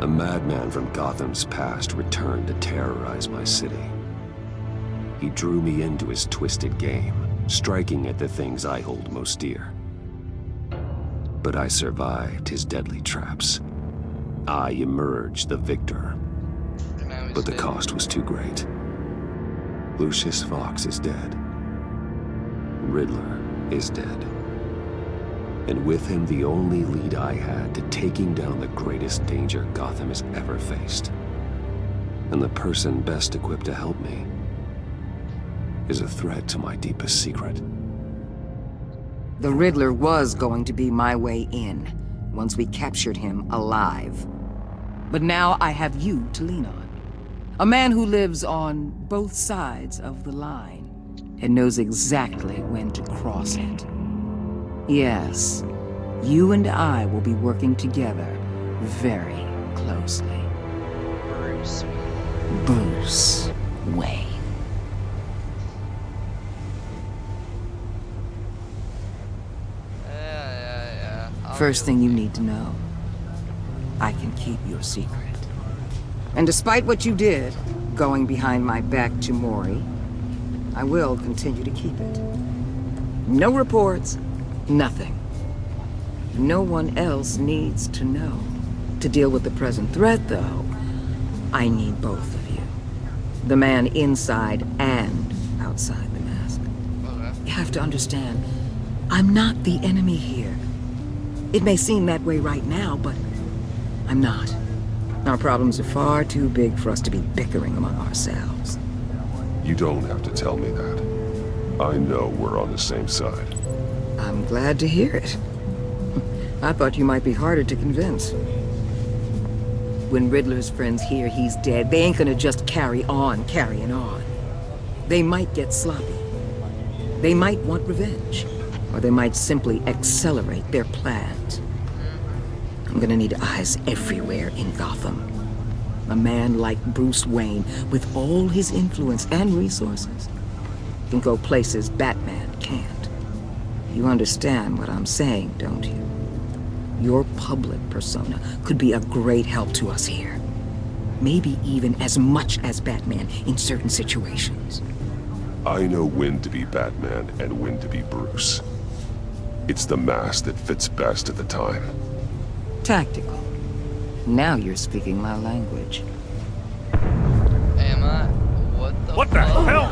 A madman from Gotham's past returned to terrorize my city. He drew me into his twisted game, striking at the things I hold most dear. But I survived his deadly traps. I emerged the victor. But the cost was too great. Lucius Fox is dead. Riddler is dead. And with him, the only lead I had to taking down the greatest danger Gotham has ever faced. And the person best equipped to help me is a threat to my deepest secret. The Riddler was going to be my way in, once we captured him alive. But now I have you to lean on. A man who lives on both sides of the line and knows exactly when to cross it. Yes, you and I will be working together very closely. Bruce Wayne. First thing you need to know, I can keep your secret. And despite what you did, going behind my back to Mori, I will continue to keep it. No reports, nothing. No one else needs to know. To deal with the present threat, though, I need both of you. The man inside and outside the mask. You have to understand, I'm not the enemy here. It may seem that way right now, but I'm not. Our problems are far too big for us to be bickering among ourselves. You don't have to tell me that. I know we're on the same side. I'm glad to hear it. I thought you might be harder to convince. When Riddler's friends hear he's dead, they ain't gonna just carry on carrying on. They might get sloppy. They might want revenge. Or they might simply accelerate their plans. I'm gonna need eyes everywhere in Gotham. A man like Bruce Wayne, with all his influence and resources, can go places Batman can't. You understand what I'm saying, don't you? Your public persona could be a great help to us here. Maybe even as much as Batman in certain situations. I know when to be Batman and when to be Bruce. It's the mask that fits best at the time. Tactical. Now you're speaking my language. Am I? What the hell?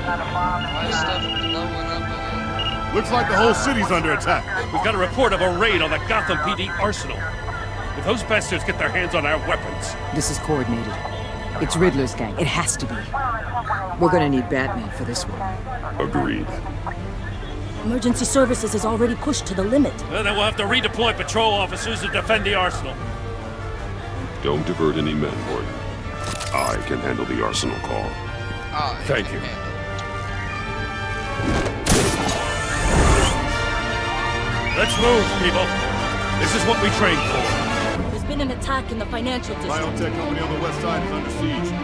Why is stuff blowing up again? Looks like the whole city's under attack. We've got a report of a raid on the Gotham PD arsenal. If those bastards get their hands on our weapons... This is coordinated. It's Riddler's gang. It has to be. We're gonna need Batman for this one. Agreed. Emergency services is already pushed to the limit. Well, then we'll have to redeploy patrol officers to defend the arsenal. Don't divert any men, Gordon. I can handle the arsenal call. Oh, Thank you. Let's move, people. This is what we trained for. There's been an attack in the financial district. Biotech company on the west side is under siege.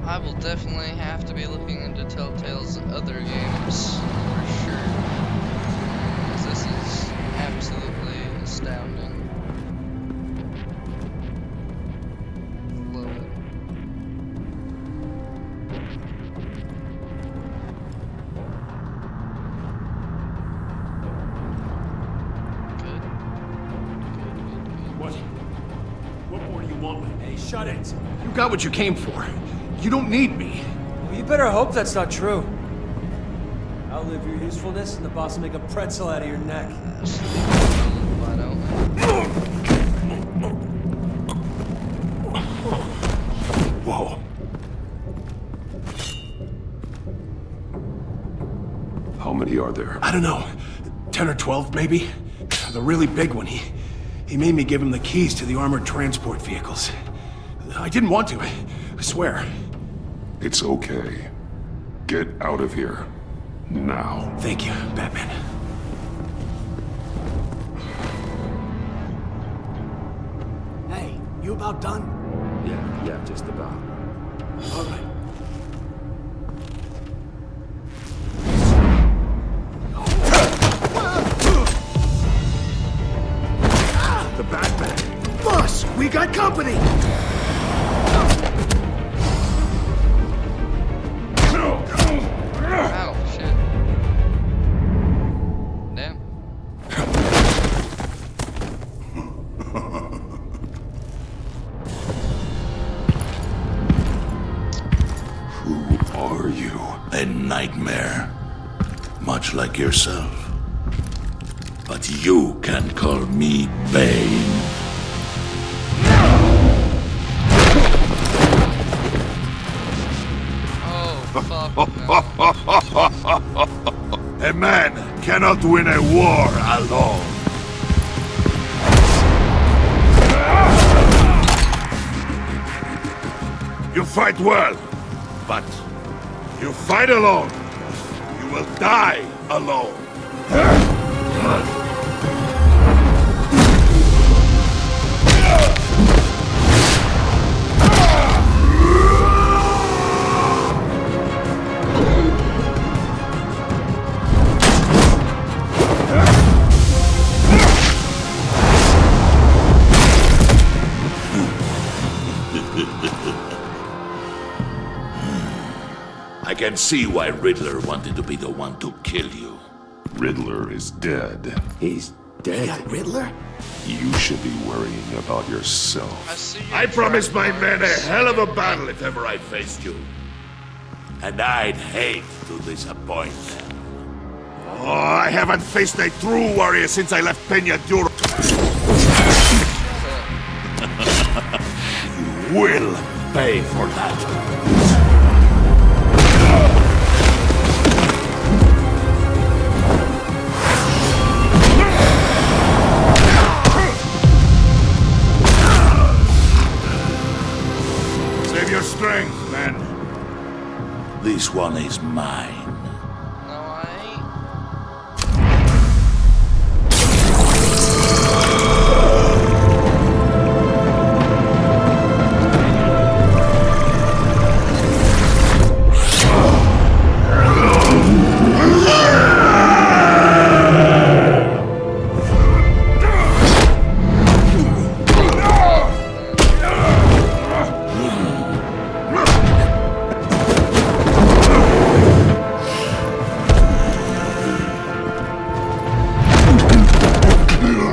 I will definitely have to be looking into Telltale's other games, for sure. Because this is absolutely astounding. Love it. Good. What more do you want with me? Hey, shut it. You got what you came for. You don't need me. Well, you better hope that's not true. Outlive your usefulness and the boss will make a pretzel out of your neck. Why don't Whoa. How many are there? I don't know. 10 or 12, maybe? The really big one, he made me give him the keys to the armored transport vehicles. I didn't want to, I swear. It's okay. Get out of here. Now. Thank you, Batman. Hey, you about done? Yeah, just about. All right. The Batman! Boss, we got company! Ow, shit. Damn. Who are you? A nightmare. Much like yourself. But you can call me Bane. Oh, fuck no. A man cannot win a war alone. You fight well, but you fight alone. You will die alone. I can see why Riddler wanted to be the one to kill you. Riddler is dead. He's dead. Riddler? You should be worrying about yourself. I see you I promised my track men a marks. hell of a battle if ever I faced you. And I'd hate to disappoint them. Oh, I haven't faced a true warrior since I left Peña Duro. You will pay for that. Save your strength, man. This one is mine. No, I ain't.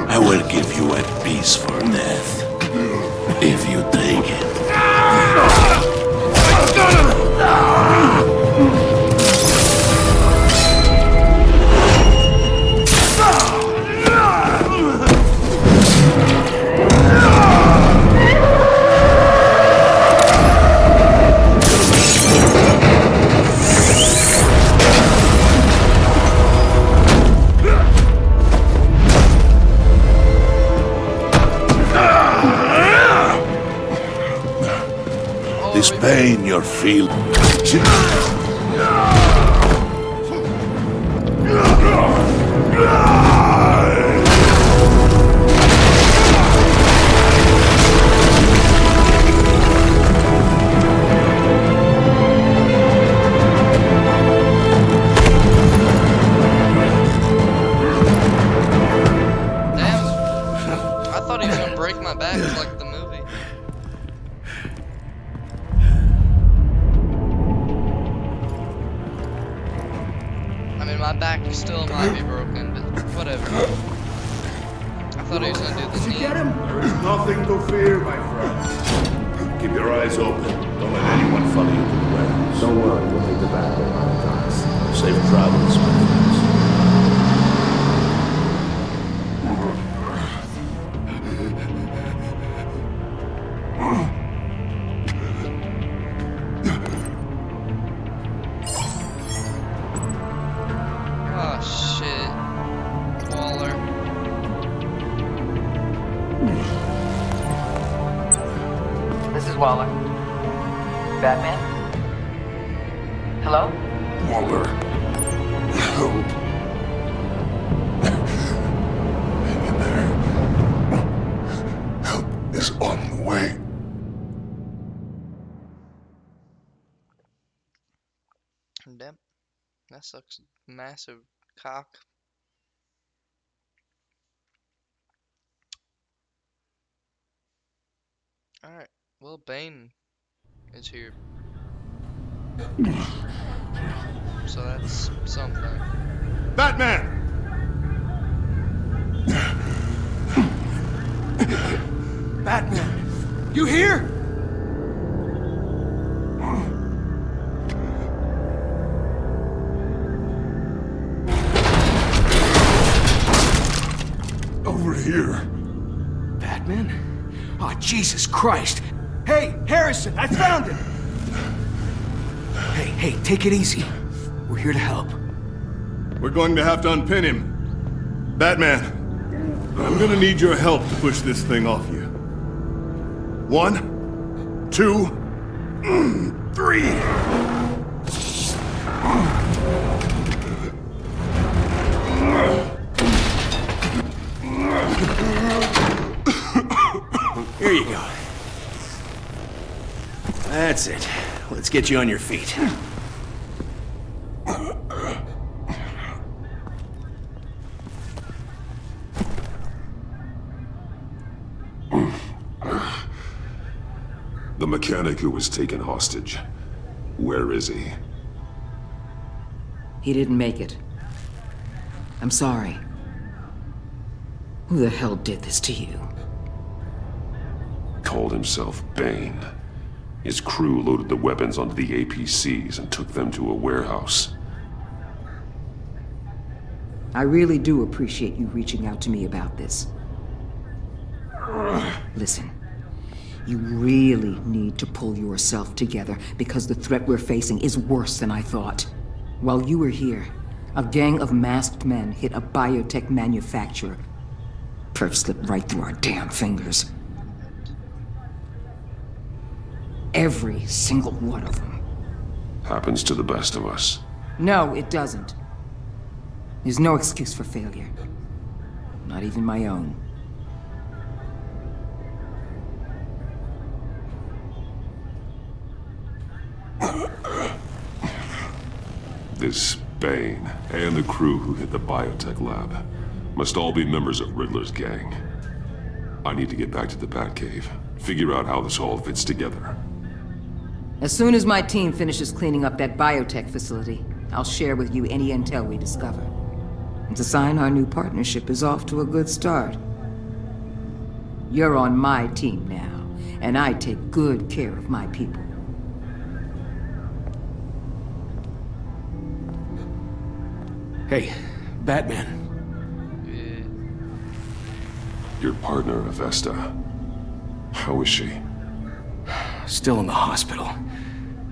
I will give you a peaceful death. If you take it. This pain you're feeling. Damn. I thought he was gonna break my back like the movie. I mean, my back still might be broken, but whatever. I thought he was gonna do the knee. There is nothing to fear, my friend. Keep your eyes open. Don't let anyone follow you to the warehouse. Don't worry, we'll make the Batman on time. Safe travels, my friends. Oh shit. Waller. This is Waller. Batman? Hello? Waller. Help. Hang in there. Help is on the way. Damn. That sucks. Massive cock. Alright. Well, Bane is here. So that's something. Batman! Batman! You here? Over here. Batman? Oh, Jesus Christ! Hey, Harrison, I found him! Hey, take it easy. We're here to help. We're going to have to unpin him. Batman, I'm gonna need your help to push this thing off you. 1, 2, 3. Here you go. That's it. Let's get you on your feet. The mechanic who was taken hostage. Where is he? He didn't make it. I'm sorry. Who the hell did this to you? Called himself Bane. His crew loaded the weapons onto the APCs and took them to a warehouse. I really do appreciate you reaching out to me about this. Listen, you really need to pull yourself together because the threat we're facing is worse than I thought. While you were here, a gang of masked men hit a biotech manufacturer. Perf slipped right through our damn fingers. Every single one of them. Happens to the best of us. No, it doesn't. There's no excuse for failure. Not even my own. This Bane and the crew who hit the biotech lab must all be members of Riddler's gang. I need to get back to the Batcave, figure out how this all fits together. As soon as my team finishes cleaning up that biotech facility, I'll share with you any intel we discover. It's a sign our new partnership is off to a good start. You're on my team now, and I take good care of my people. Hey, Batman. Your partner, Avesta. How is she? Still in the hospital.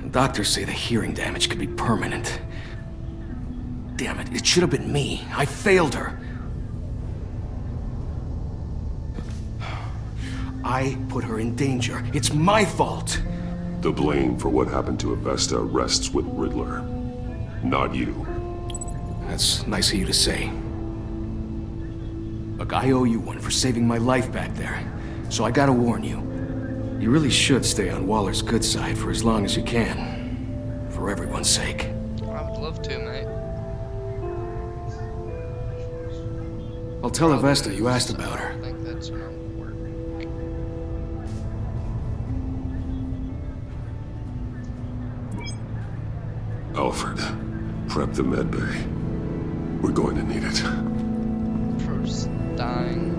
Doctors say the hearing damage could be permanent. Damn it, it should have been me. I failed her. I put her in danger. It's my fault. The blame for what happened to Avesta rests with Riddler, not you. That's nice of you to say. Look, I owe you one for saving my life back there. So I gotta warn you. You really should stay on Waller's good side for as long as you can. For everyone's sake. I would love to, mate. I'll tell Avesta you asked about her. I think that's gonna work. Alfred, prep the med bay. We're going to need it. First dying.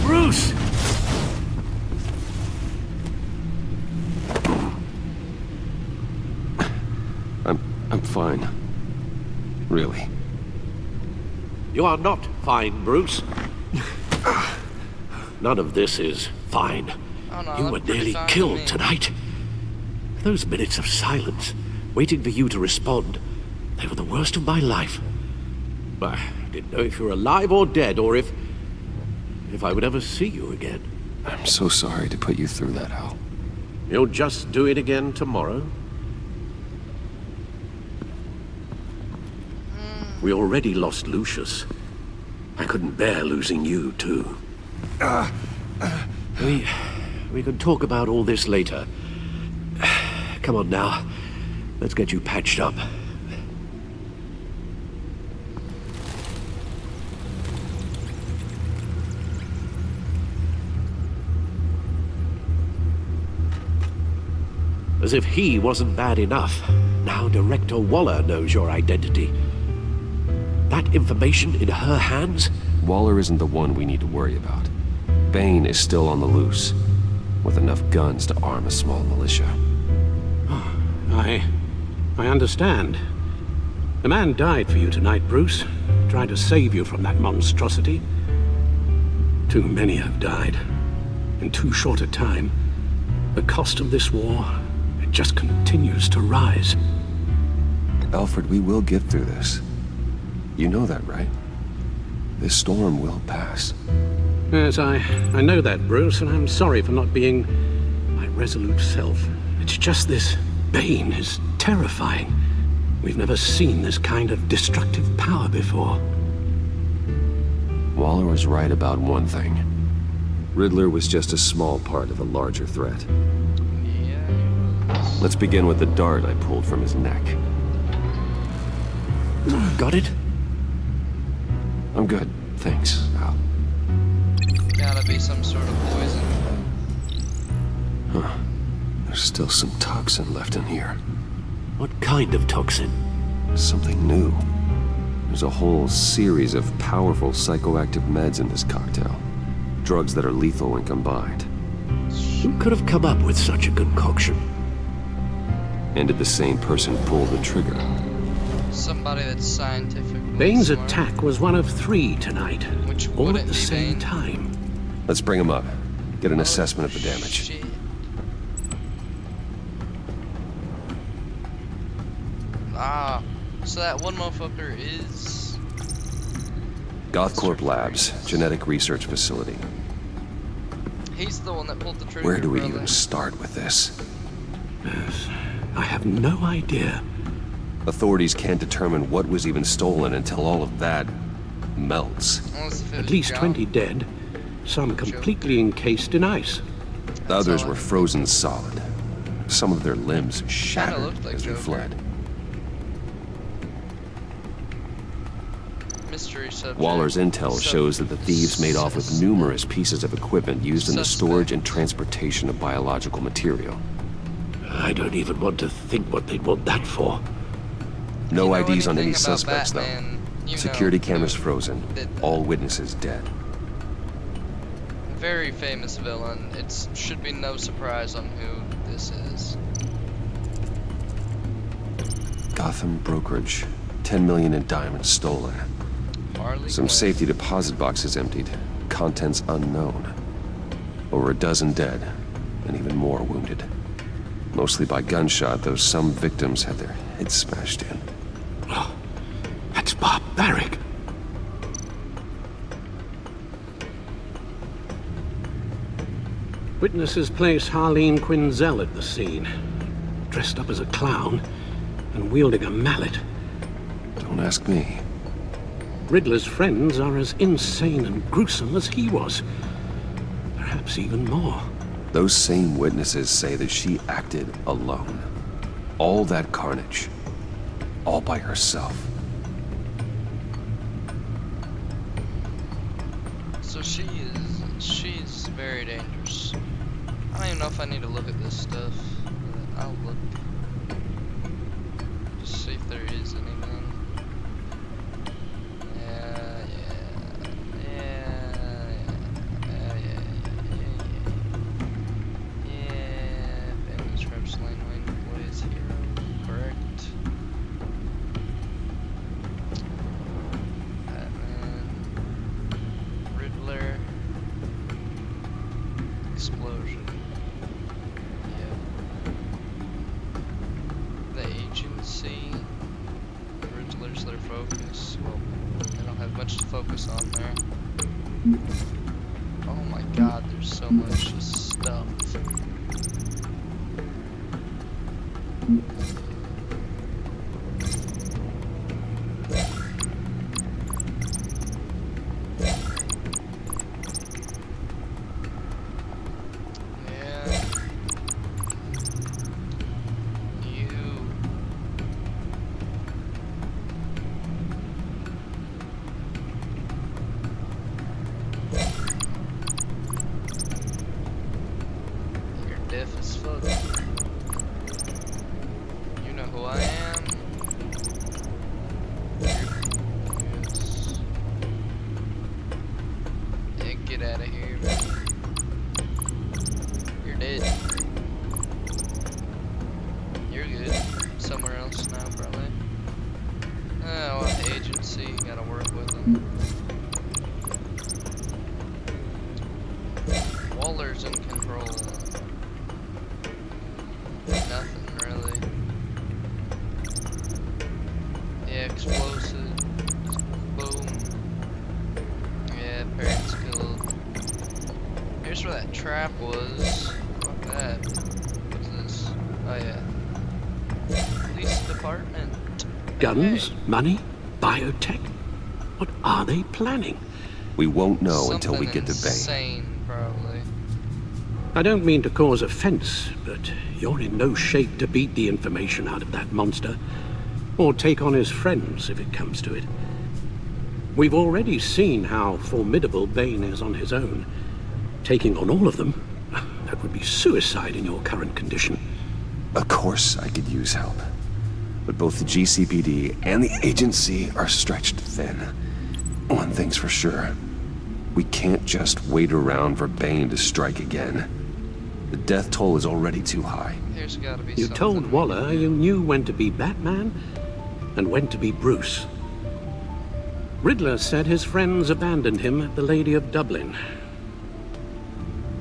Bruce! I'm fine. Really. You are not fine, Bruce. none of this is fine. Oh no, You I'm were pretty nearly fine with killed me. tonight. Those minutes of silence, waiting for you to respond, they were the worst of my life. I didn't know if you were alive or dead, or if I would ever see you again. I'm so sorry to put you through that, Hal. You'll just do it again tomorrow? We already lost Lucius. I couldn't bear losing you, too. We can talk about all this later. Come on now. Let's get you patched up. As if he wasn't bad enough, now Director Waller knows your identity. That information in her hands? Waller isn't the one we need to worry about. Bane is still on the loose, with enough guns to arm a small militia. I understand. The man died for you tonight, Bruce. Trying to save you from that monstrosity. Too many have died. In too short a time. The cost of this war, it just continues to rise. Alfred, we will get through this. You know that, right? This storm will pass. Yes, I know that, Bruce, and I'm sorry for not being my resolute self. It's just this Bane is terrifying. We've never seen this kind of destructive power before. Waller was right about one thing. Riddler was just a small part of a larger threat. Yeah, he was. Let's begin with the dart I pulled from his neck. Got it? I'm good, thanks, Al. Gotta be some sort of poison. Huh. There's still some toxin left in here. What kind of toxin? Something new. There's a whole series of powerful psychoactive meds in this cocktail. Drugs that are lethal when combined. Who could have come up with such a concoction? And did the same person pull the trigger? Somebody that's scientific. Bane's attack was one of 3 tonight. Which all wouldn't at the be same Bane. time. Let's bring him up. Get an assessment of the damage. Shit. Ah, so that one motherfucker is... Gothcorp Labs, genetic research facility. He's the one that pulled the trigger. Where do we brother. even start with this? Yes, I have no idea. Authorities can't determine what was even stolen until all of that melts. Unless if it At was least gone. 20 dead, some completely encased in ice. The others all I were can frozen solid. Some of their limbs shattered looked like as they Joker. fled. Mystery subject. Waller's intel shows that the thieves made off with numerous pieces of equipment used in the storage and transportation of biological material. I don't even want to think what they'd want that for. No You know IDs on any anything about suspects, Batman, though. you Security know cameras who frozen. did that. All witnesses dead. Very famous villain. It should be no surprise on who this is. Gotham brokerage. 10 million in diamonds stolen. Harley Some Quinn. safety deposit boxes emptied. Contents unknown. Over a dozen dead, and even more wounded. Mostly by gunshot, though some victims had their heads smashed in. Oh, that's barbaric. Witnesses place Harleen Quinzel at the scene, dressed up as a clown and wielding a mallet. Don't ask me. Riddler's friends are as insane and gruesome as he was. Perhaps even more. Those same witnesses say that she acted alone. All that carnage. All by herself. So she's very dangerous. I don't even know if I need to look at this stuff, but I'll look. Just see if there is anything. Famous Reps Lane Wayne plays hero, correct. Batman, Riddler. explosion. Yeah. The agency. Riddler's their focus. Well, they don't have much to focus on there. Oh my god, there's so much stuff. Deaf as fuck. You know who I am. Yes. Yeah, get out of here, man. You're dead. You're good. Somewhere else now, probably. Oh, well, agency. Gotta work with them. Waller's in control. Nothing really. Yeah, explosives. Boom. Yeah, parents killed. Here's where that trap was. Fuck that. What's this? Oh yeah. Police department. Guns, money, biotech. What are they planning? We won't know Something until we get to Bane. insane, probably. I don't mean to cause offense, but you're in no shape to beat the information out of that monster, or take on his friends if it comes to it. We've already seen how formidable Bane is on his own. Taking on all of them, that would be suicide in your current condition. Of course I could use help. But both the GCPD and the agency are stretched thin. One thing's for sure. We can't just wait around for Bane to strike again. The death toll is already too high. There's gotta be You something. told Waller you knew when to be Batman and when to be Bruce. Riddler said his friends abandoned him at the Lady of Dublin.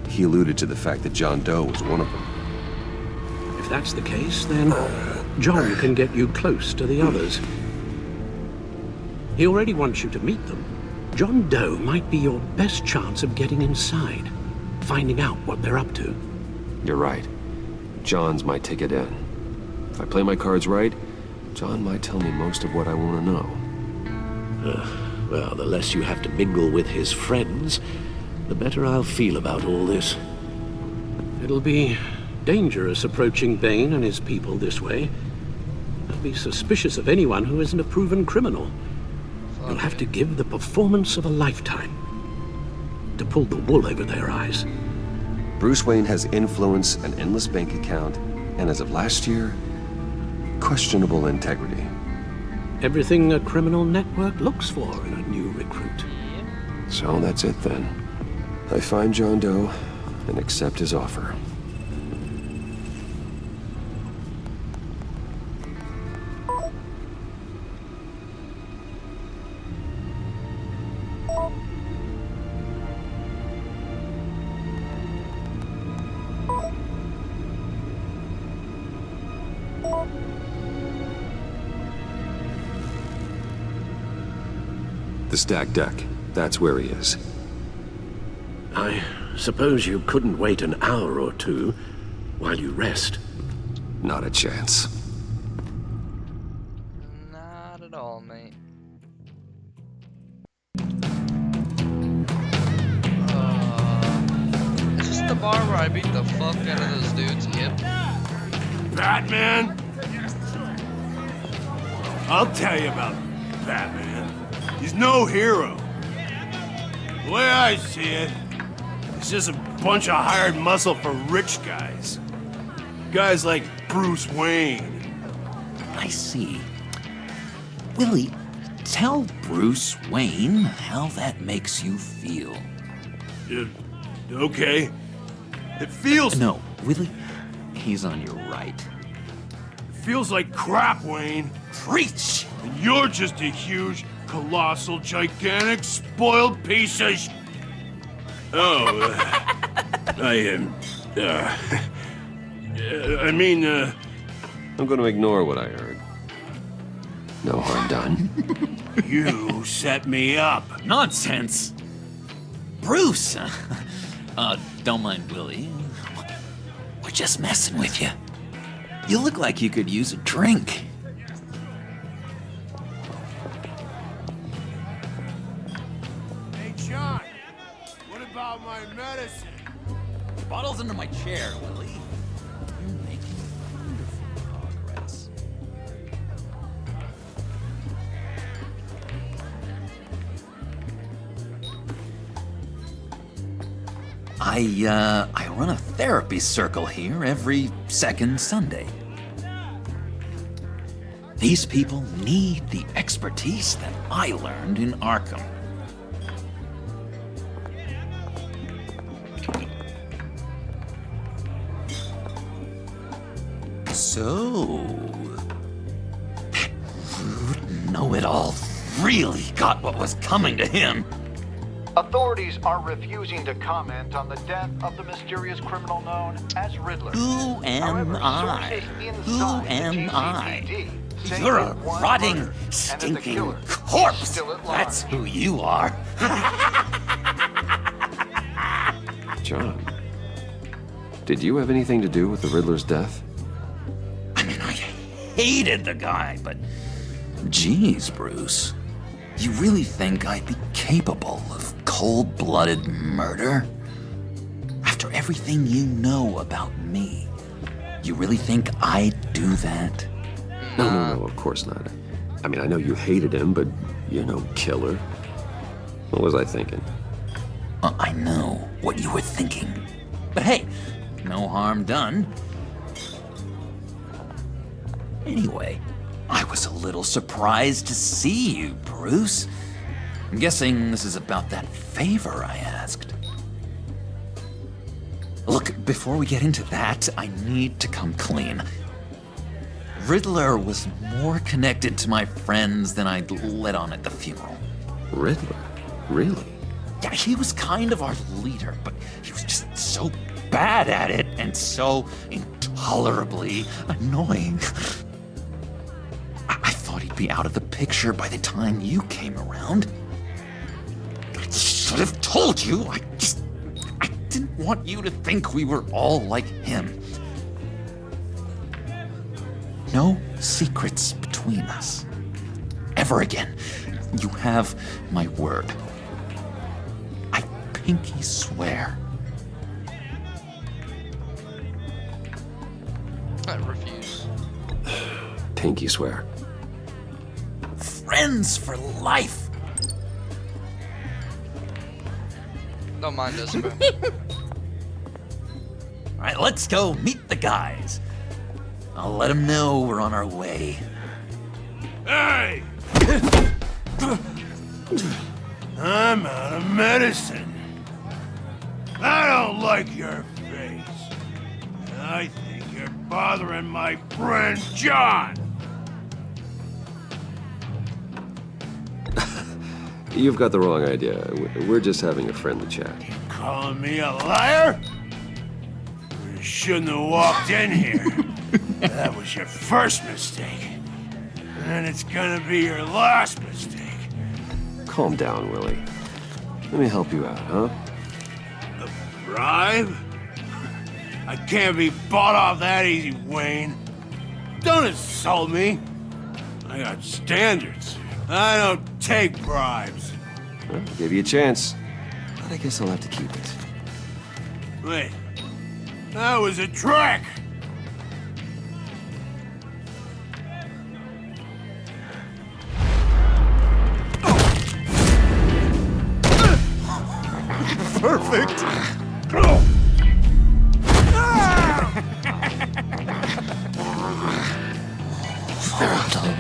He alluded to the fact that John Doe was one of them. If that's the case, then John can get you close to the others. He already wants you to meet them. John Doe might be your best chance of getting inside, finding out what they're up to. You're right. John's my ticket in. If I play my cards right, John might tell me most of what I want to know. Well, the less you have to mingle with his friends, the better I'll feel about all this. It'll be dangerous approaching Bane and his people this way. I'll be suspicious of anyone who isn't a proven criminal. You'll have to give the performance of a lifetime to pull the wool over their eyes. Bruce Wayne has influence, an endless bank account, and as of last year, questionable integrity. Everything a criminal network looks for in a new recruit. So that's it then. I find John Doe and accept his offer. The stacked deck. That's where he is. I suppose you couldn't wait an hour or two while you rest. Not a chance. Not at all, mate. Is this the bar where I beat the fuck out of those dudes? Yep. Batman? I'll tell you about Batman. He's no hero. The way I see it, he's just a bunch of hired muscle for rich guys. Guys like Bruce Wayne. I see. Willie, tell Bruce Wayne how that makes you feel. Okay. It feels... No, Willie, he's on your right. It feels like crap, Wayne. Preach! And you're just a huge, colossal, gigantic, spoiled piece of Oh, I'm gonna ignore what I heard. No harm done. You set me up. Nonsense! Bruce! Don't mind Willie. We're just messing with you. You look like you could use a drink. Hey, John. What about my medicine? The bottle's under my chair, Willie. You're making wonderful progress. I run a therapy circle here every second Sunday. These people need the expertise that I learned in Arkham. So, that rude know-it-all really got what was coming to him. Authorities are refusing to comment on the death of the mysterious criminal known as Riddler. Who am However, I? sources Who inside the am I? GCPD say You're he a was rotting, murdered, and that the stinking killer is corpse. still at large. That's who you are. John, did you have anything to do with the Riddler's death? I mean, I hated the guy, but geez, Bruce. You really think I'd be capable of cold-blooded murder? After everything you know about me, you really think I'd do that? No, of course not. I mean, I know you hated him, but you're no killer. What was I thinking? I know what you were thinking. But hey, no harm done. Anyway, I was a little surprised to see you, Bruce. I'm guessing this is about that favor I asked. Look, before we get into that, I need to come clean. Riddler was more connected to my friends than I'd let on at the funeral. Riddler? Really? Yeah, he was kind of our leader, but he was just so bad at it and so intolerably annoying. I thought he'd be out of the picture by the time you came around. I should have told you. I didn't want you to think we were all like him. No secrets between us. Ever again. You have my word. I pinky swear. I refuse. Pinky swear. Friends for life. Don't mind us, bro. All right, let's go meet the guys. I'll let them know we're on our way. Hey! I'm out of medicine. I don't like your face. I think you're bothering my friend John. You've got the wrong idea. We're just having a friendly chat. Calling me a liar? You shouldn't have walked in here. That was your first mistake. And it's gonna be your last mistake. Calm down, Willie. Let me help you out, huh? A bribe? I can't be bought off that easy, Wayne. Don't insult me. I got standards. I don't take bribes. Well, I'll give you a chance. But I guess I'll have to keep it. Wait. That was a trick! Perfect!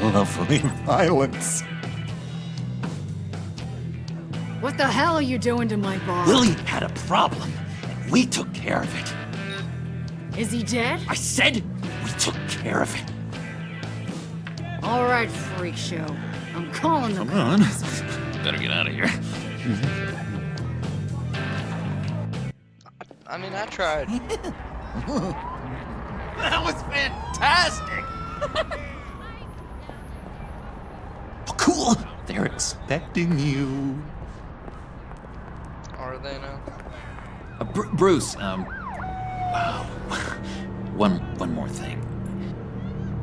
Lovely violence. What the hell are you doing to my bar? Willie had a problem, and we took care of it. Is he dead? I said we took care of it. All right, freak show. I'm calling the Come on. Better get out of here. I mean, I tried. That was fantastic! Oh, cool! They're expecting you. Are they now? Bruce, wow. One more thing.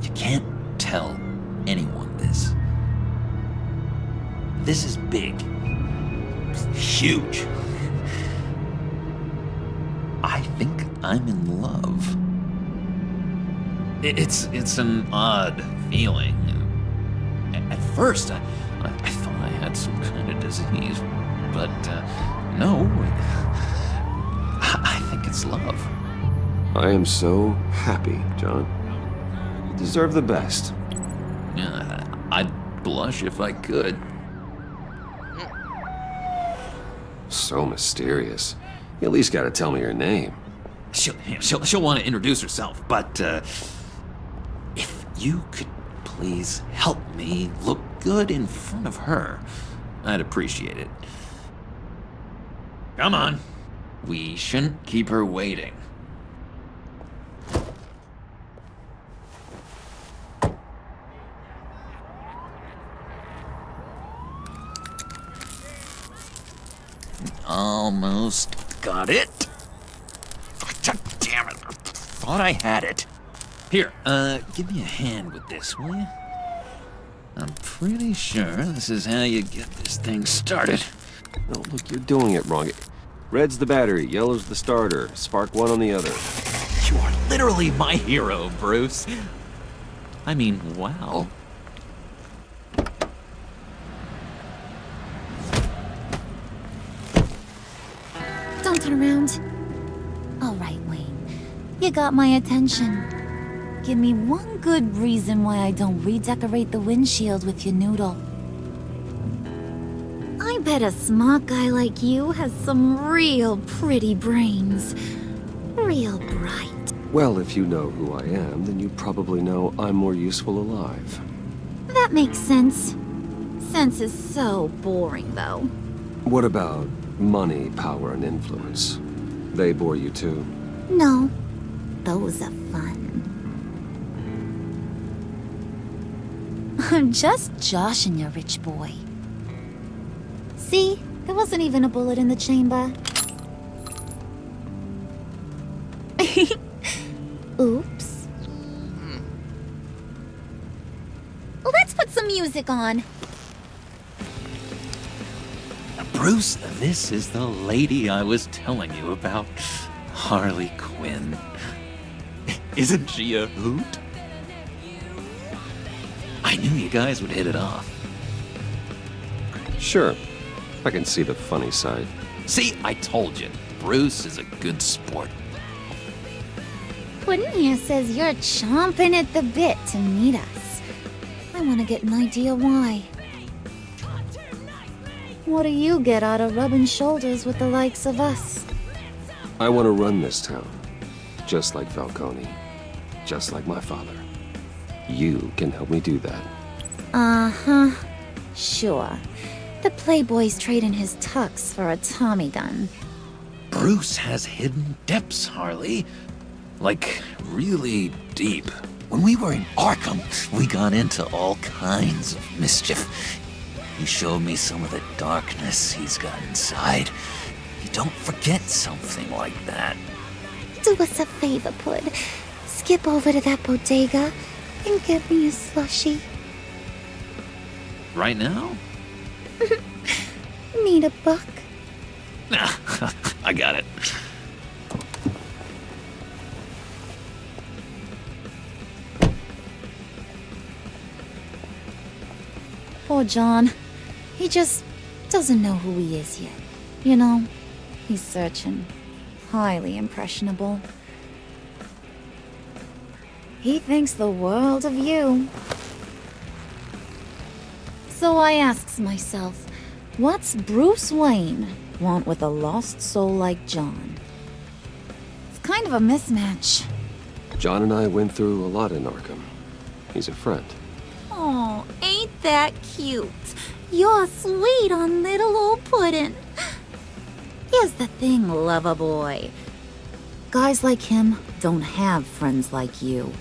You can't tell anyone this. This is big. Huge. I think I'm in love. It's an odd feeling. At first, I thought I had some kind of disease, but no. I think it's love. I am so happy, John. You deserve the best. Yeah, I'd blush if I could. So mysterious. You at least gotta tell me your name. She'll want to introduce herself, but if you could please help me look good in front of her, I'd appreciate it. Come on. We shouldn't keep her waiting. Almost got it. Oh, damn it. Thought I had it. Here, give me a hand with this, will you? I'm pretty sure this is how you get this thing started. No, look, you're doing it wrong. Red's the battery, yellow's the starter. Spark one on the other. You are literally my hero, Bruce. I mean, wow. Don't turn around. All right, Wayne. You got my attention. Give me one good reason why I don't redecorate the windshield with your noodle. I bet a smart guy like you has some real pretty brains. Real bright. Well, if you know who I am, then you probably know I'm more useful alive. That makes sense. Sense is so boring, though. What about money, power, and influence? They bore you too? No. Those are fun. I'm just joshing you, rich boy. See? There wasn't even a bullet in the chamber. Oops. Let's put some music on. Bruce, this is the lady I was telling you about. Harley Quinn. Isn't she a hoot? I knew you guys would hit it off. Sure. I can see the funny side. See, I told you. Bruce is a good sport. Puddin' here says you're chomping at the bit to meet us. I want to get an idea why. What do you get out of rubbing shoulders with the likes of us? I want to run this town. Just like Falcone. Just like my father. You can help me do that. Uh-huh. Sure. The Playboy's trading his tux for a Tommy gun. Bruce has hidden depths, Harley. Like, really deep. When we were in Arkham, we got into all kinds of mischief. He showed me some of the darkness he's got inside. You don't forget something like that. Do us a favor, Pud. Skip over to that bodega and get me a slushie. Right now? Need a buck? I got it. Poor John. He just doesn't know who he is yet. You know, he's searching. Highly impressionable. He thinks the world of you. So I asks myself, what's Bruce Wayne want with a lost soul like John? It's kind of a mismatch. John and I went through a lot in Arkham. He's a friend. Oh, ain't that cute? You're sweet on little old Puddin'. Here's the thing, lover boy. Guys like him don't have friends like you.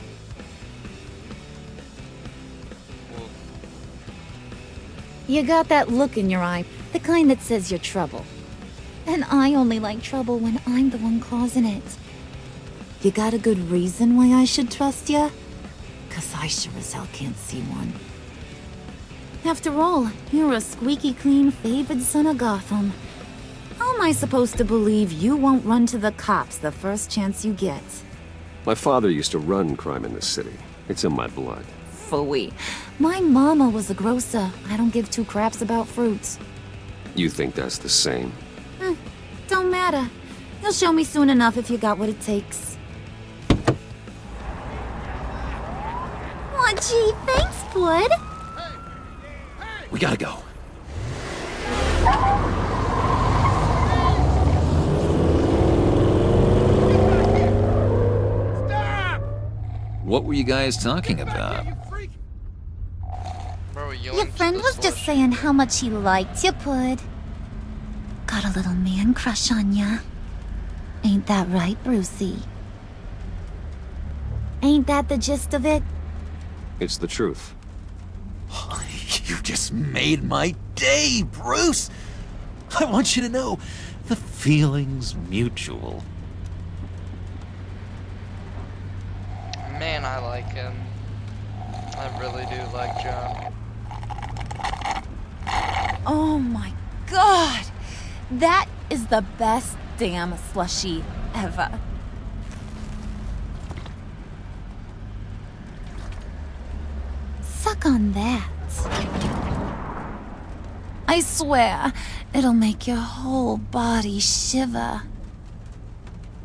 You got that look in your eye, the kind that says you're trouble. And I only like trouble when I'm the one causing it. You got a good reason why I should trust you? 'Cause I sure as hell can't see one. After all, you're a squeaky clean favored son of Gotham. How am I supposed to believe you won't run to the cops the first chance you get? My father used to run crime in this city. It's in my blood. Phooey. My mama was a grocer. I don't give two craps about fruits. You think that's the same? Don't matter. You'll show me soon enough if you got what it takes. Aw, gee, thanks, bud. We gotta go. What were you guys talking about? Your friend was just saying how much he liked you, Pud. Got a little man crush on ya. Ain't that right, Brucey? Ain't that the gist of it? It's the truth. You just made my day, Bruce! I want you to know, the feeling's mutual. Man, I like him. I really do like John. Oh my god! That is the best damn slushie ever. Suck on that. I swear, it'll make your whole body shiver.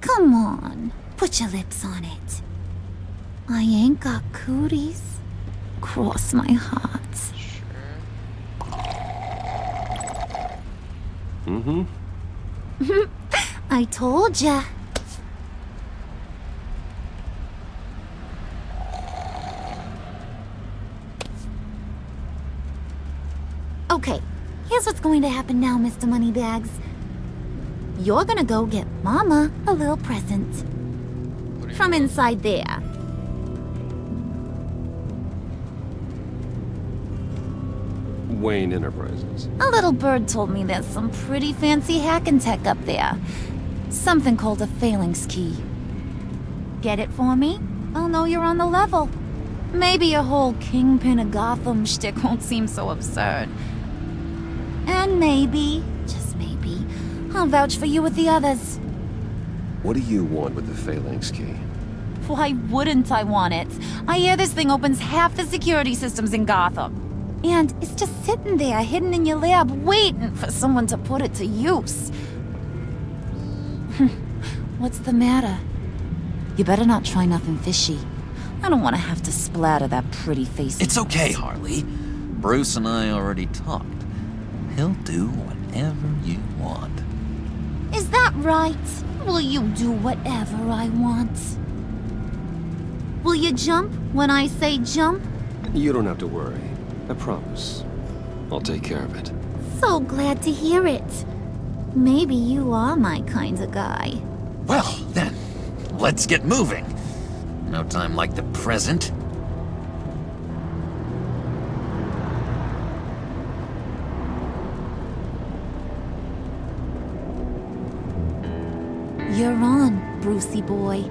Come on, put your lips on it. I ain't got cooties. Cross my heart. Mm-hmm. I told ya. Okay, here's what's going to happen now, Mr. Moneybags. You're gonna go get Mama a little present. From inside there. Wayne Enterprises. A little bird told me there's some pretty fancy hacking tech up there. Something called a phalanx key. Get it for me? I'll know you're on the level. Maybe your whole Kingpin of Gotham shtick won't seem so absurd. And maybe, just maybe, I'll vouch for you with the others. What do you want with the phalanx key? Why wouldn't I want it? I hear this thing opens half the security systems in Gotham. And it's just sitting there, hidden in your lab, waiting for someone to put it to use. What's the matter? You better not try nothing fishy. I don't want to have to splatter that pretty face. It's okay, Harley. Bruce and I already talked. He'll do whatever you want. Is that right? Will you do whatever I want? Will you jump when I say jump? You don't have to worry. I promise. I'll take care of it. So glad to hear it. Maybe you are my kind of guy. Well, then, let's get moving. No time like the present. You're on, Brucey boy.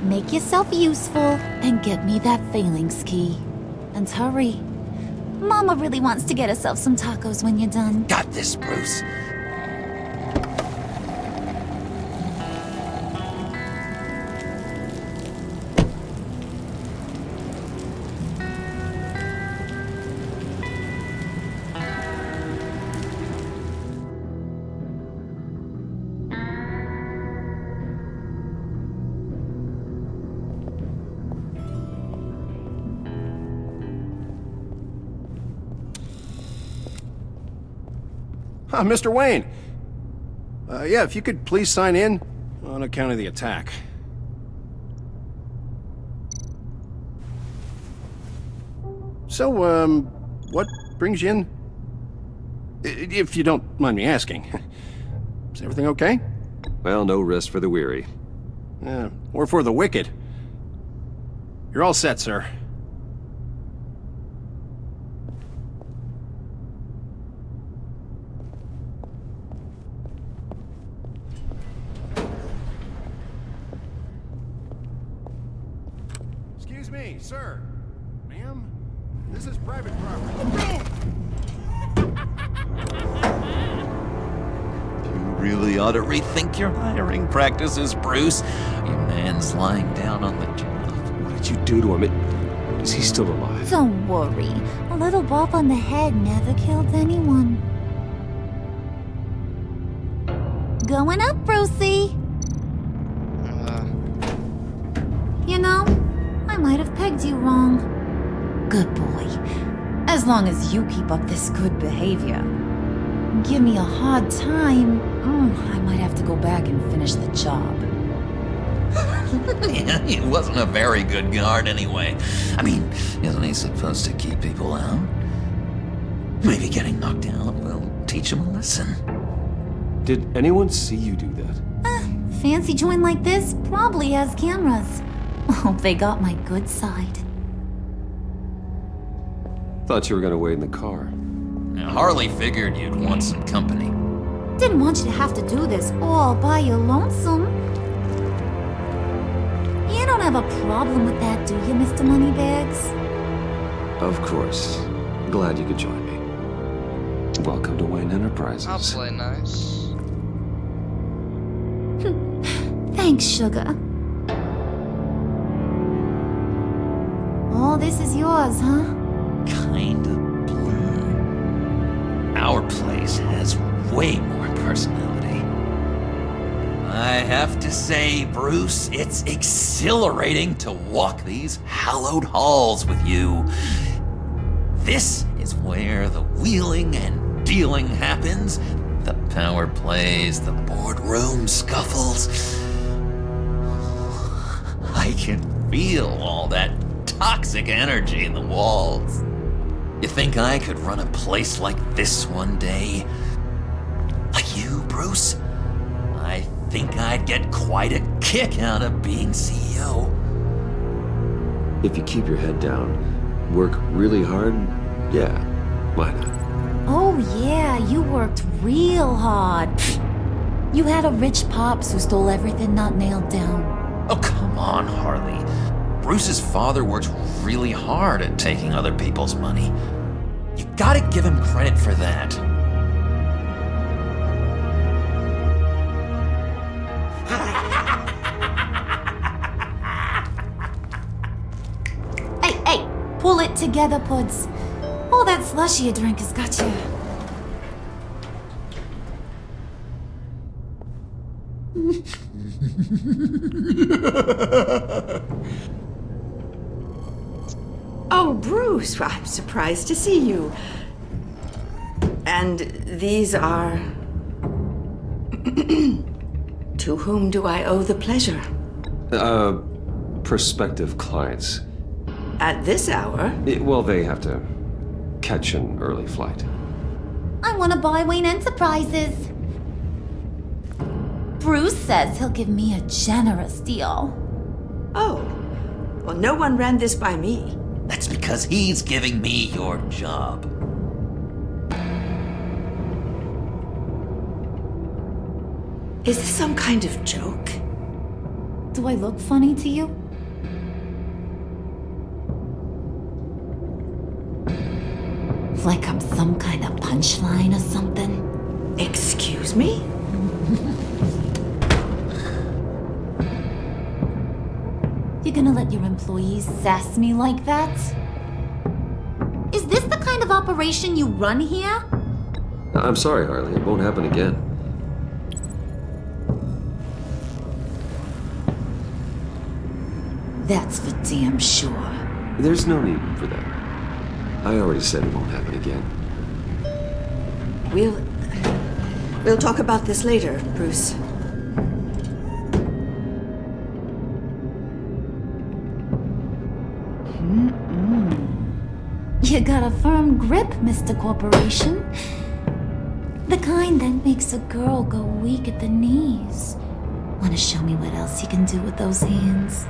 Make yourself useful and get me that phalanx key. And hurry. Mama really wants to get herself some tacos when you're done. Got this, Bruce. Mr. Wayne. Yeah, if you could please sign in on account of the attack. So, what brings you in? If you don't mind me asking. Is everything okay? Well, no rest for the weary. Yeah, or for the wicked. You're all set, sir. Excuse me, sir. Ma'am? This is private property. You really ought to rethink your hiring practices, Bruce. Your man's lying down on the job. What did you do to him? Is he still alive? Don't worry. A little bump on the head never killed anyone. Going up, Brucey. You know, I might have pegged you wrong. Good boy. As long as you keep up this good behavior. Give me a hard time, I might have to go back and finish the job. Yeah, he wasn't a very good guard anyway. I mean, isn't he supposed to keep people out? Maybe getting knocked out will teach him a lesson. Did anyone see you do that? Fancy joint like this probably has cameras. Hope they got my good side. Thought you were gonna wait in the car. Now, Harley figured you'd want some company. Didn't want you to have to do this all by your lonesome. You don't have a problem with that, do you, Mr. Moneybags? Of course. Glad you could join me. Welcome to Wayne Enterprises. I'll play nice. Thanks, sugar. All this is yours, huh? Kind of blue. Our place has way more personality. I have to say, Bruce, it's exhilarating to walk these hallowed halls with you. This is where the wheeling and dealing happens, the power plays, the boardroom scuffles. I can feel all that toxic energy in the walls. You think I could run a place like this one day? Like you, Bruce? I think I'd get quite a kick out of being CEO. If you keep your head down, work really hard, yeah, why not? Oh yeah, you worked real hard. You had a rich pops who stole everything not nailed down. Oh, come on, Harley. Bruce's father worked really hard at taking other people's money. You gotta give him credit for that. Hey, pull it together, Puds. All that slushy you drink has got you. Oh, Bruce, well, I'm surprised to see you. And these are... To whom do I owe the pleasure? Prospective clients. At this hour? Well, they have to catch an early flight. I want to buy Wayne Enterprises. Bruce says he'll give me a generous deal. Oh, well, no one ran this by me. That's because he's giving me your job. Is this some kind of joke? Do I look funny to you? Like I'm some kind of punchline or something? Excuse me? You're gonna let your employees sass me like that? Is this the kind of operation you run here? I'm sorry, Harley. It won't happen again. That's for damn sure. There's no need for that. I already said it won't happen again. We'll talk about this later, Bruce. You got a firm grip, Mr. Corporation. The kind that makes a girl go weak at the knees. Wanna show me what else you can do with those hands?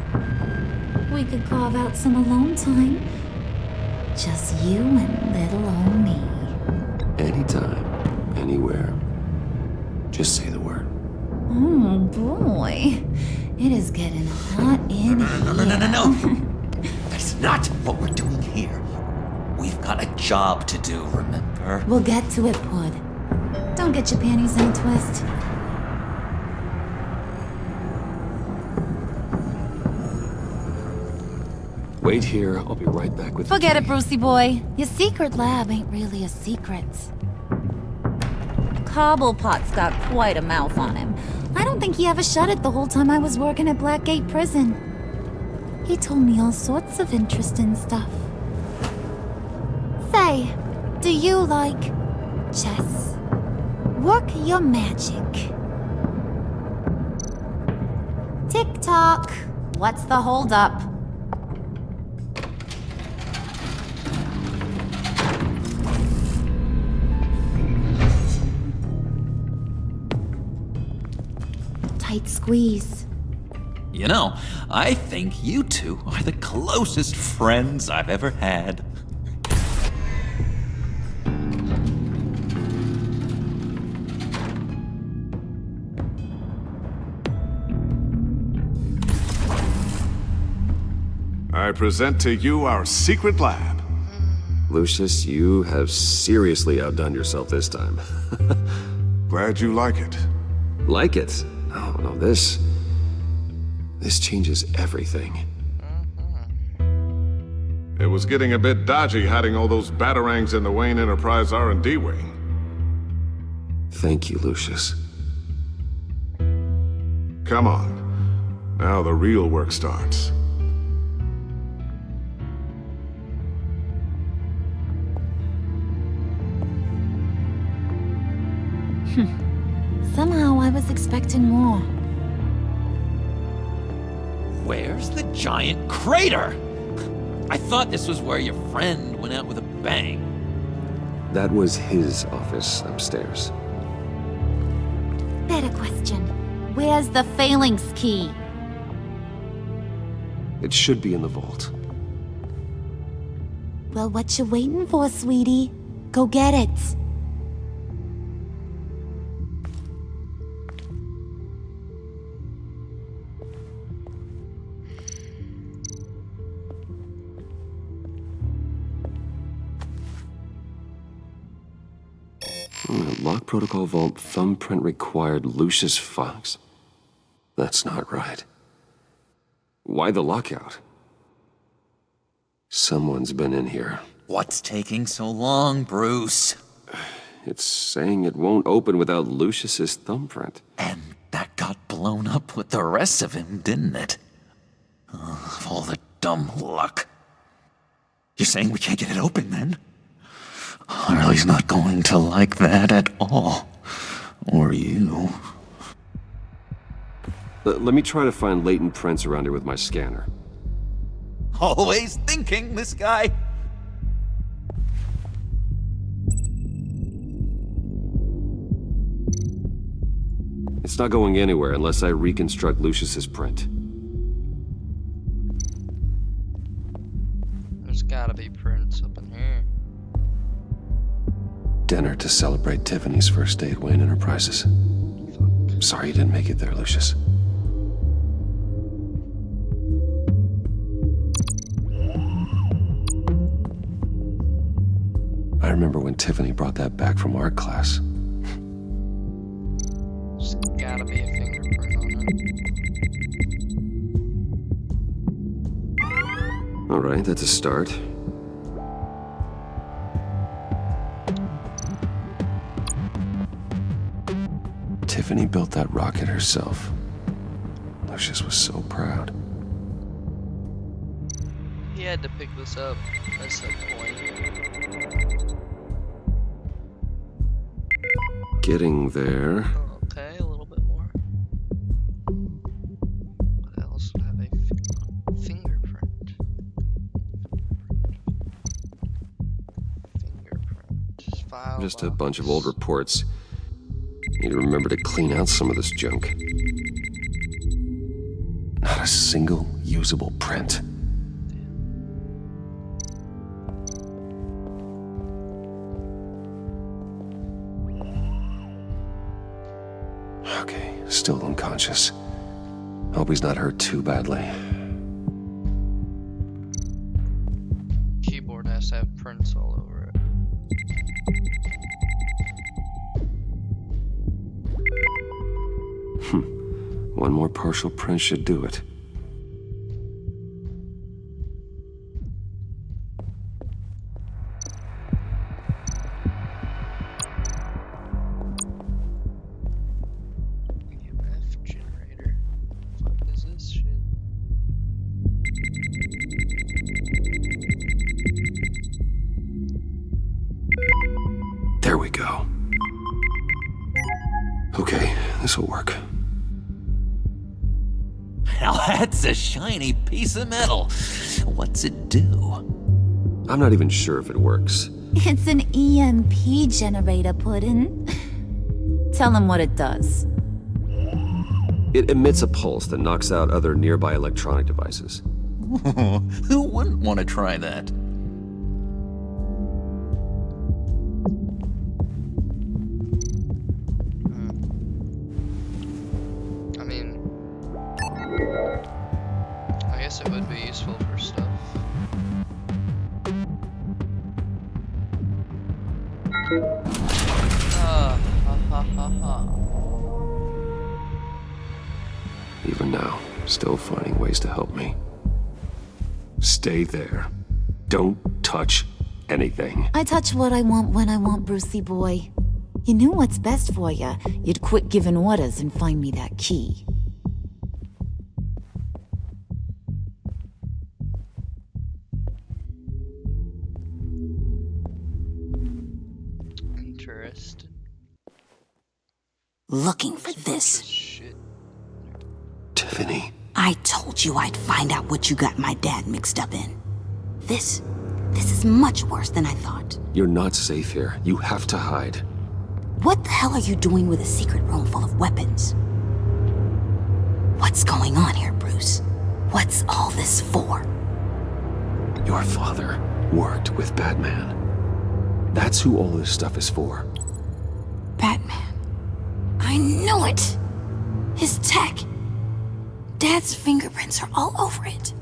We could carve out some alone time. Just you and little old me. Anytime, anywhere. Just say the word. Oh boy. It is getting hot in here. No. That's not what we're doing here. We've got a job to do, remember? We'll get to it, Pud. Don't get your panties in a twist. Wait here, I'll be right back with Forget it, Brucey boy. Your secret lab ain't really a secret. Cobblepot's got quite a mouth on him. I don't think he ever shut it the whole time I was working at Blackgate Prison. He told me all sorts of interesting stuff. Say, do you like chess? Work your magic. Tick-tock. What's the holdup? Tight squeeze. You know, I think you two are the closest friends I've ever had. I present to you our secret lab. Lucius, you have seriously outdone yourself this time. Glad you like it. Like it? Oh, no, this changes everything. It was getting a bit dodgy hiding all those batarangs in the Wayne Enterprise R&D wing. Thank you, Lucius. Come on. Now the real work starts. Somehow I was expecting more. Where's the giant crater? I thought this was where your friend went out with a bang. That was his office upstairs. Better question. Where's the phalanx key? It should be in the vault. Well, what you waiting for, sweetie? Go get it. Lock protocol vault thumbprint required Lucius Fox. That's not right. Why the lockout? Someone's been in here. What's taking so long, Bruce? It's saying it won't open without Lucius's thumbprint. And that got blown up with the rest of him, didn't it? All the dumb luck. You're saying we can't get it open, then? Harley's not going to like that at all. Or you. Let me try to find latent prints around here with my scanner. Always thinking, this guy. It's not going anywhere unless I reconstruct Lucius's print. There's gotta be prints up in here. Dinner to celebrate Tiffany's first day at Wayne Enterprises. Sorry you didn't make it there, Lucius. I remember when Tiffany brought that back from art class. There's gotta be a fingerprint on it. All right, that's a start. Tiffany built that rocket herself. Lucius was so proud. He had to pick this up at some point. Getting there. Okay, a little bit more. What else would have a fingerprint? Fingerprint. File Just a box. bunch of old reports. Need to remember to clean out some of this junk. Not a single usable print. Okay, still unconscious. Hope he's not hurt too badly. Keyboard has to have prints all over it. One more partial print should do it. EMF generator. What the fuck is this shit? There we go. Okay, this'll work. Now that's a shiny piece of metal. What's it do? I'm not even sure if it works. It's an EMP generator, Puddin'. Tell him what it does. It emits a pulse that knocks out other nearby electronic devices. Who wouldn't want to try that? I mean, I guess it would be useful for stuff. Even now, still finding ways to help me. Stay there. Don't touch anything. I touch what I want when I want, Brucey boy. You knew what's best for you. You'd quit giving orders and find me that key. Interesting. Looking for this. Shit. Tiffany. I told you I'd find out what you got my dad mixed up in. This is much worse than I thought. You're not safe here. You have to hide. What the hell are you doing with a secret room full of weapons? What's going on here, Bruce? What's all this for? Your father worked with Batman. That's who all this stuff is for. Batman. I knew it! His tech. Dad's fingerprints are all over it.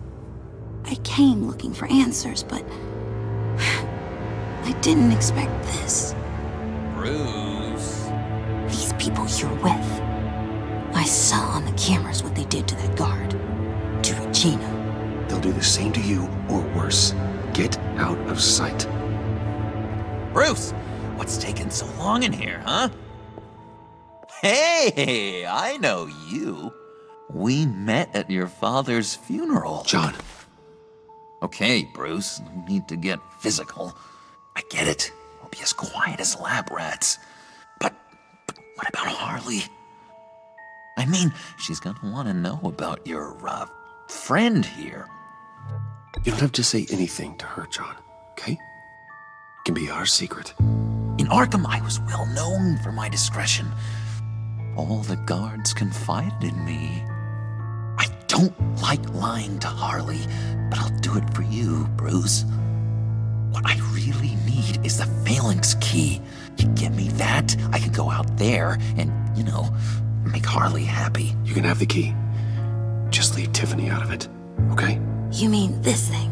I came looking for answers, but I didn't expect this. Bruce. These people you're with. I saw on the cameras what they did to that guard. To Regina. They'll do the same to you, or worse. Get out of sight. Bruce, what's taking so long in here, huh? Hey, I know you. We met at your father's funeral. John. Okay, Bruce, no need to get physical. I get it. We'll be as quiet as lab rats. But what about Harley? I mean, she's gonna want to know about your, friend here. You don't have to say anything to her, John, okay? It can be our secret. In Arkham, I was well known for my discretion. All the guards confided in me. I don't like lying to Harley, but I'll do it for you, Bruce. What I really need is the phalanx key. You give me that, I can go out there and, make Harley happy. You can have the key. Just leave Tiffany out of it, okay? You mean this thing?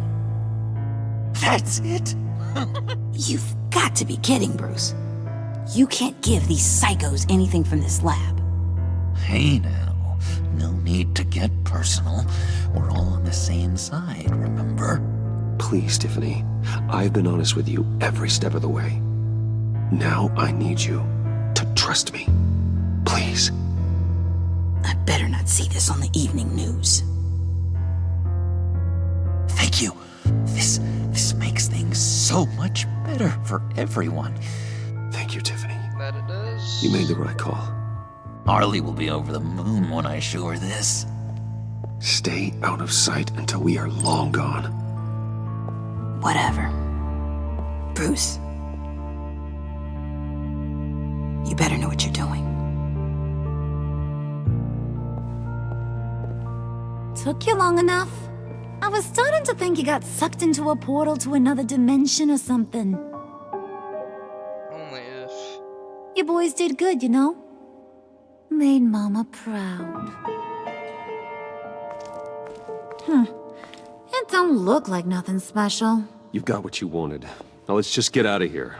That's it? You've got to be kidding, Bruce. You can't give these psychos anything from this lab. Hey now, no need to get personal. We're all on the same side, remember? Please, Tiffany. I've been honest with you every step of the way. Now I need you to trust me. Please. I better not see this on the evening news. Thank you. This makes things so much better for everyone. Thank you, Tiffany. That it does. You made the right call. Harley will be over the moon when I show her this. Stay out of sight until we are long gone. Whatever. Bruce. You better know what you're doing. Took you long enough. I was starting to think you got sucked into a portal to another dimension or something. Only if. You boys did good, you know? Made Mama proud. It don't look like nothing special. You've got what you wanted. Now let's just get out of here.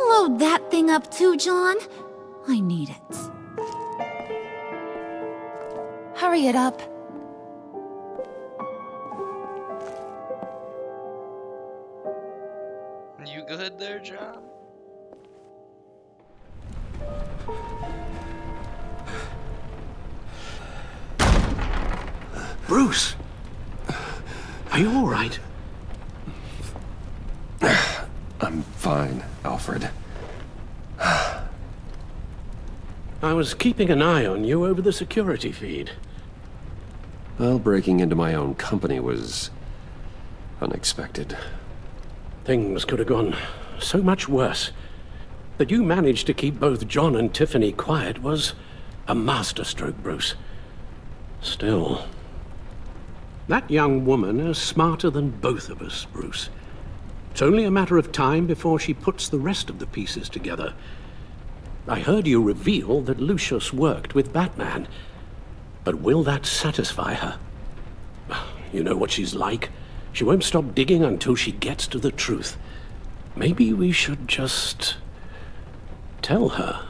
Load that thing up too, John. I need it. Hurry it up. You good there, John? Bruce! Are you all right? I'm fine, Alfred. I was keeping an eye on you over the security feed. Well, breaking into my own company was unexpected. Things could have gone so much worse. That you managed to keep both John and Tiffany quiet was a masterstroke, Bruce. Still, that young woman is smarter than both of us, Bruce. It's only a matter of time before she puts the rest of the pieces together. I heard you reveal that Lucius worked with Batman. But will that satisfy her? You know what she's like. She won't stop digging until she gets to the truth. Maybe we should just tell her.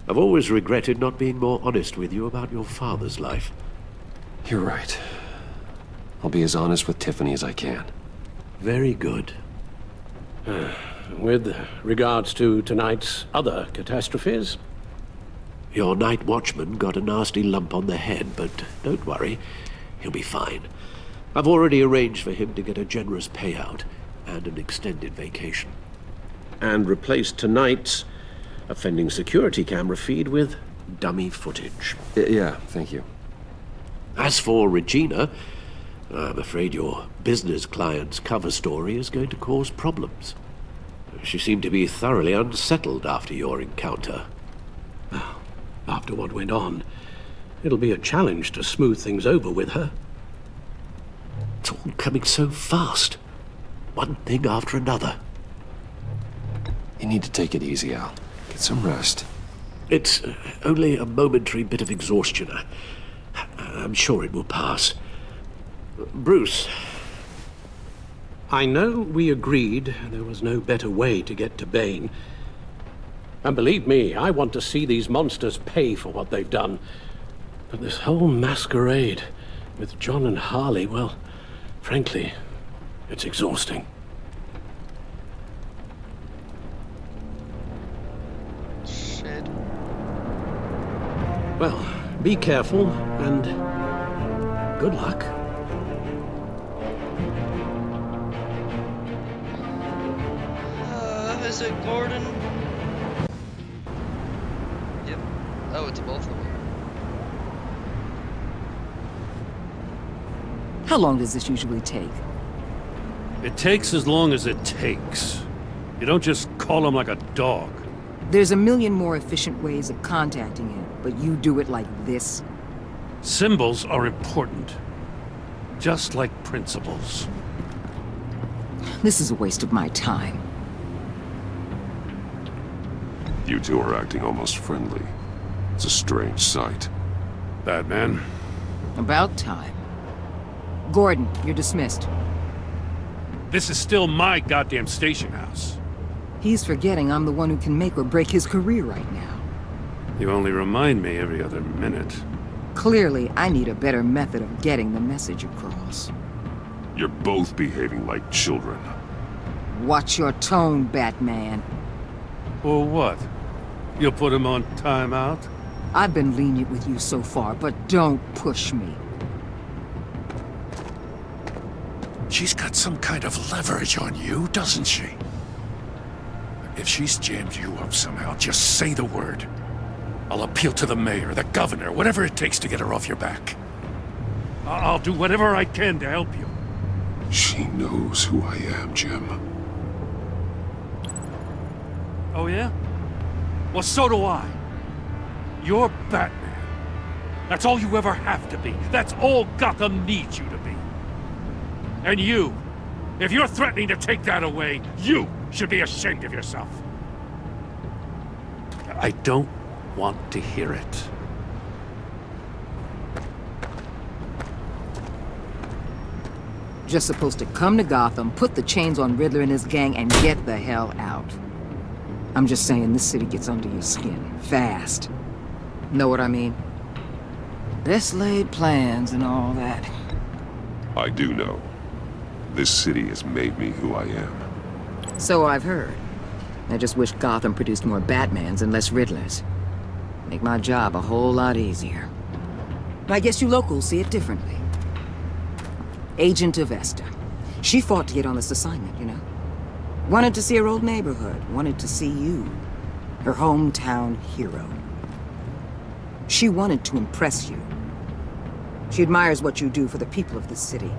I've always regretted not being more honest with you about your father's life. You're right. I'll be as honest with Tiffany as I can. Very good. With regards to tonight's other catastrophes? Your night watchman got a nasty lump on the head, but don't worry, he'll be fine. I've already arranged for him to get a generous payout and an extended vacation. And replaced tonight's offending security camera feed with dummy footage. Yeah, thank you. As for Regina, I'm afraid your business client's cover story is going to cause problems. She seemed to be thoroughly unsettled after your encounter. After what went on, it'll be a challenge to smooth things over with her. It's all coming so fast. One thing after another. You need to take it easy, Al. Get some rest. It's only a momentary bit of exhaustion. I'm sure it will pass. Bruce. I know we agreed there was no better way to get to Bane. And believe me, I want to see these monsters pay for what they've done. But this whole masquerade with John and Harley, well, frankly, it's exhausting. Shit. Well, be careful and good luck. Is it Gordon? Yep. Oh, it's both of them. How long does this usually take? It takes as long as it takes. You don't just call him like a dog. There's a million more efficient ways of contacting him, but you do it like this? Symbols are important. Just like principles. This is a waste of my time. You two are acting almost friendly. It's a strange sight. Batman? About time. Gordon, you're dismissed. This is still my goddamn station house. He's forgetting I'm the one who can make or break his career right now. You only remind me every other minute. Clearly, I need a better method of getting the message across. You're both behaving like children. Watch your tone, Batman. Or what? You'll put him on timeout? I've been lenient with you so far, but don't push me. She's got some kind of leverage on you, doesn't she? If she's jammed you up somehow, just say the word. I'll appeal to the mayor, the governor, whatever it takes to get her off your back. I'll do whatever I can to help you. She knows who I am, Jim. Oh yeah? Well, so do I. You're Batman. That's all you ever have to be. That's all Gotham needs you to be. And you, if you're threatening to take that away, you should be ashamed of yourself. I don't want to hear it. Just supposed to come to Gotham, put the chains on Riddler and his gang, and get the hell out. I'm just saying, this city gets under your skin. Fast. Know what I mean? Best laid plans and all that. I do know. This city has made me who I am. So I've heard. I just wish Gotham produced more Batmans and less Riddlers. Make my job a whole lot easier. I guess you locals see it differently. Agent Avesta. She fought to get on this assignment, you know? Wanted to see her old neighborhood. Wanted to see you. Her hometown hero. She wanted to impress you. She admires what you do for the people of this city.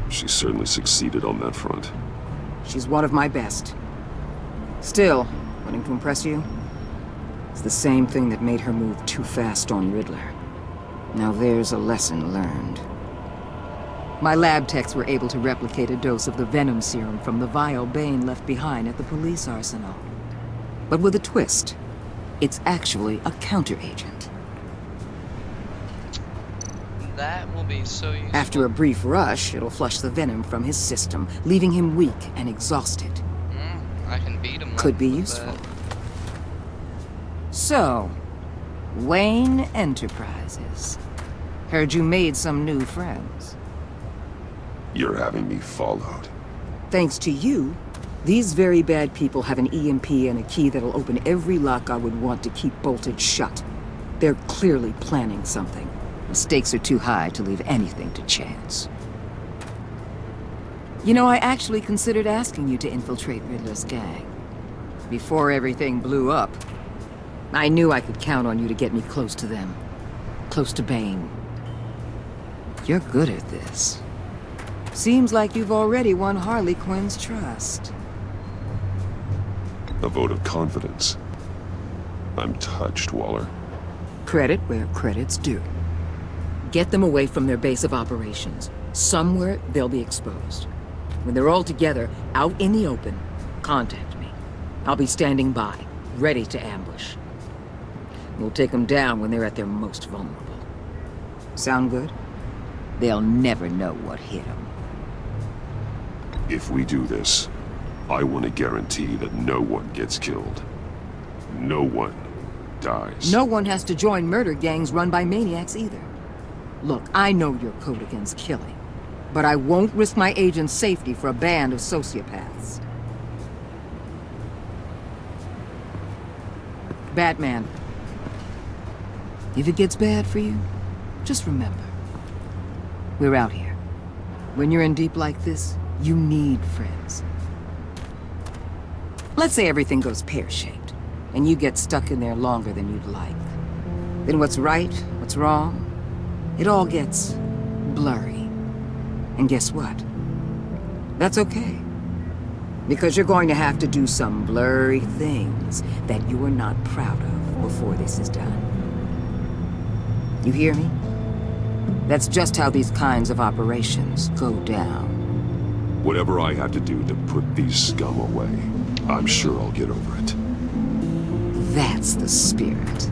She certainly succeeded on that front. She's one of my best. Still, wanting to impress you? It's the same thing that made her move too fast on Riddler. Now there's a lesson learned. My lab techs were able to replicate a dose of the venom serum from the vial Bane left behind at the police arsenal. But with a twist. It's actually a counter-agent. That will be so useful. After a brief rush, it'll flush the venom from his system, leaving him weak and exhausted. I can beat him. Could be useful. So, Wayne Enterprises. Heard you made some new friends. You're having me followed. Thanks to you, these very bad people have an EMP and a key that'll open every lock I would want to keep bolted shut. They're clearly planning something. The stakes are too high to leave anything to chance. You know, I actually considered asking you to infiltrate Riddler's gang. Before everything blew up, I knew I could count on you to get me close to them. Close to Bane. You're good at this. Seems like you've already won Harley Quinn's trust. A vote of confidence. I'm touched, Waller. Credit where credit's due. Get them away from their base of operations. Somewhere they'll be exposed. When they're all together, out in the open, contact me. I'll be standing by, ready to ambush. We'll take them down when they're at their most vulnerable. Sound good? They'll never know what hit them. If we do this, I want to guarantee that no one gets killed. No one dies. No one has to join murder gangs run by maniacs either. Look, I know your code against killing, but I won't risk my agent's safety for a band of sociopaths. Batman, if it gets bad for you, just remember, we're out here. When you're in deep like this, you need friends. Let's say everything goes pear-shaped, and you get stuck in there longer than you'd like. Then what's right, what's wrong, it all gets blurry. And guess what? That's okay. Because you're going to have to do some blurry things that you're not proud of before this is done. You hear me? That's just how these kinds of operations go down. Whatever I have to do to put these scum away, I'm sure I'll get over it. That's the spirit.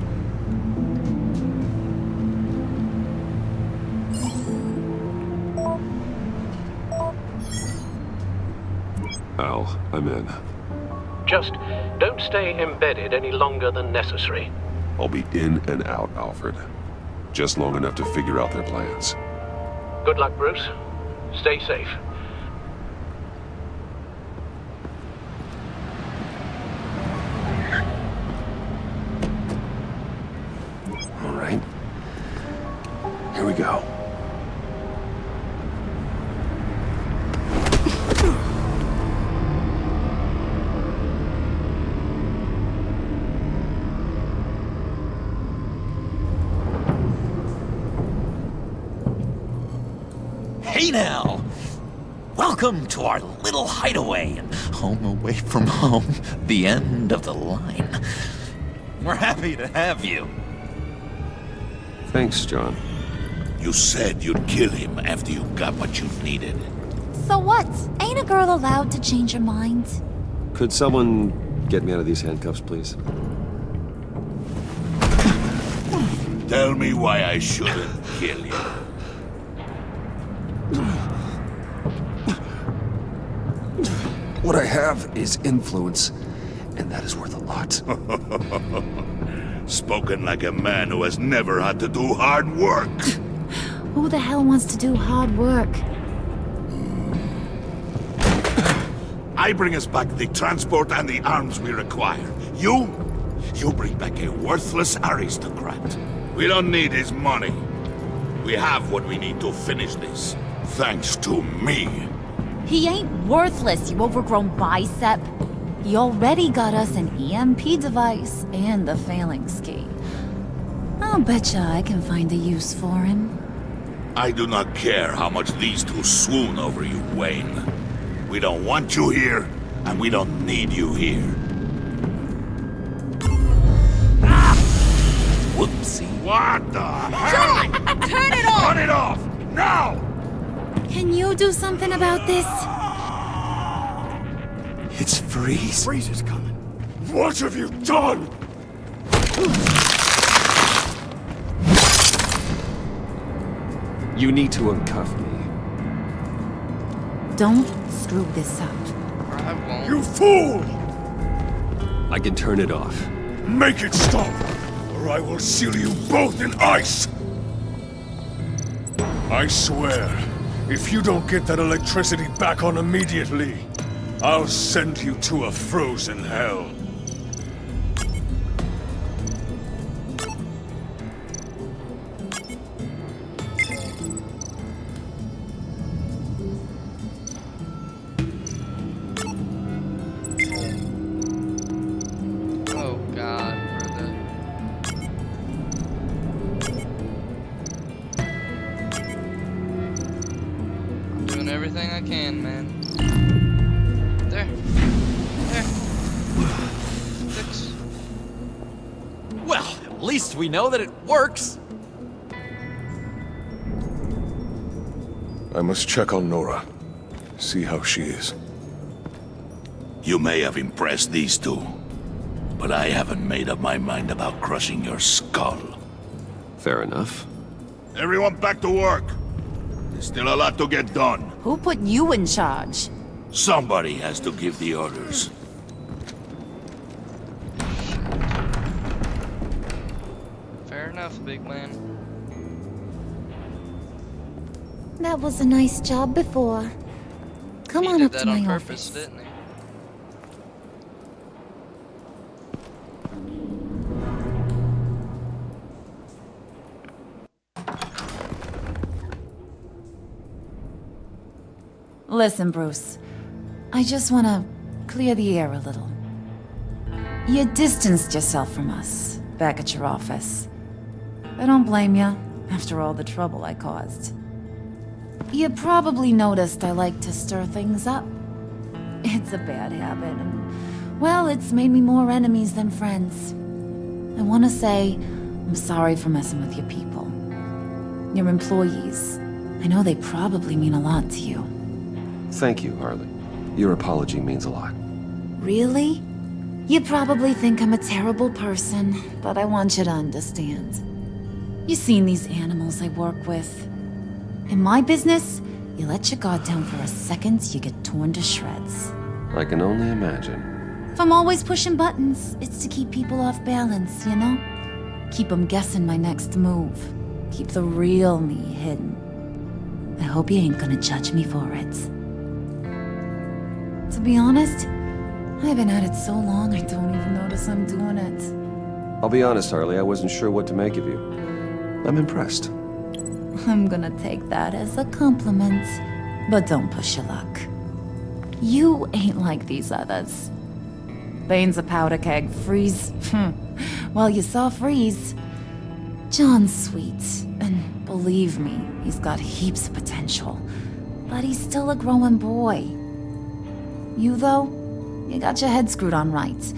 Al, I'm in. Just don't stay embedded any longer than necessary. I'll be in and out, Alfred. Just long enough to figure out their plans. Good luck, Bruce. Stay safe. All right. Here we go. Hey now! Welcome to our little hideaway and home away from home, the end of the line. We're happy to have you. Thanks, John. You said you'd kill him after you got what you needed. So what? Ain't a girl allowed to change her mind? Could someone get me out of these handcuffs, please? Tell me why I shouldn't kill you. What I have is influence, and that is worth a lot. Spoken like a man who has never had to do hard work. Who the hell wants to do hard work? I bring us back the transport and the arms we require. You bring back a worthless aristocrat. We don't need his money. We have what we need to finish this. Thanks to me. He ain't worthless, you overgrown bicep. He already got us an EMP device and the phalanx key. I'll betcha I can find a use for him. I do not care how much these two swoon over you, Wayne. We don't want you here, and we don't need you here. Whoopsie. What the hell? John! Turn it off! Turn it off! Now! Can you do something about this? It's Freeze. Freeze is coming. What have you done? You need to uncuff me. Don't screw this up. I won't. You fool! I can turn it off. Make it stop, or I will seal you both in ice! I swear, if you don't get that electricity back on immediately, I'll send you to a frozen hell. Oh god, brother. I'm doing everything I can, man. There. There. 6. Well, at least we know that it works. I must check on Nora. See how she is. You may have impressed these two, but I haven't made up my mind about crushing your skull. Fair enough. Everyone back to work. There's still a lot to get done. Who put you in charge? Somebody has to give the orders. Fair enough, big man. That was a nice job before. Come He on did up that to my on purpose, office. didn't he? Listen, Bruce. I just want to clear the air a little. You distanced yourself from us back at your office. I don't blame you, after all the trouble I caused. You probably noticed I like to stir things up. It's a bad habit, and, well, it's made me more enemies than friends. I want to say I'm sorry for messing with your people. Your employees. I know they probably mean a lot to you. Thank you, Harley. Your apology means a lot. Really? You probably think I'm a terrible person, but I want you to understand. You've seen these animals I work with. In my business, you let your guard down for a second, you get torn to shreds. I can only imagine. If I'm always pushing buttons, it's to keep people off balance, you know? Keep them guessing my next move. Keep the real me hidden. I hope you ain't gonna judge me for it. To be honest, I've been at it so long I don't even notice I'm doing it. I'll be honest, Harley, I wasn't sure what to make of you. I'm impressed. I'm gonna take that as a compliment, but don't push your luck. You ain't like these others. Bane's a powder keg, Freeze. Well, you saw Freeze. John's sweet, and believe me, he's got heaps of potential. But he's still a growing boy. You, though, you got your head screwed on right.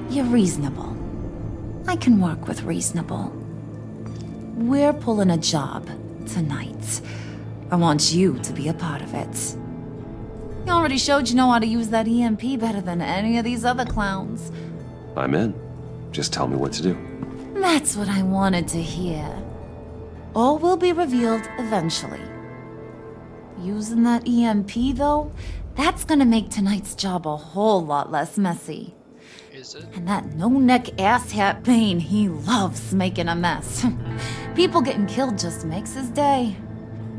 You're reasonable. I can work with reasonable. We're pulling a job tonight. I want you to be a part of it. You already showed you know how to use that EMP better than any of these other clowns. I'm in. Just tell me what to do. That's what I wanted to hear. All will be revealed eventually. Using that EMP, though, that's gonna make tonight's job a whole lot less messy. Is it? And that no-neck asshat Bane, he loves making a mess. People getting killed just makes his day.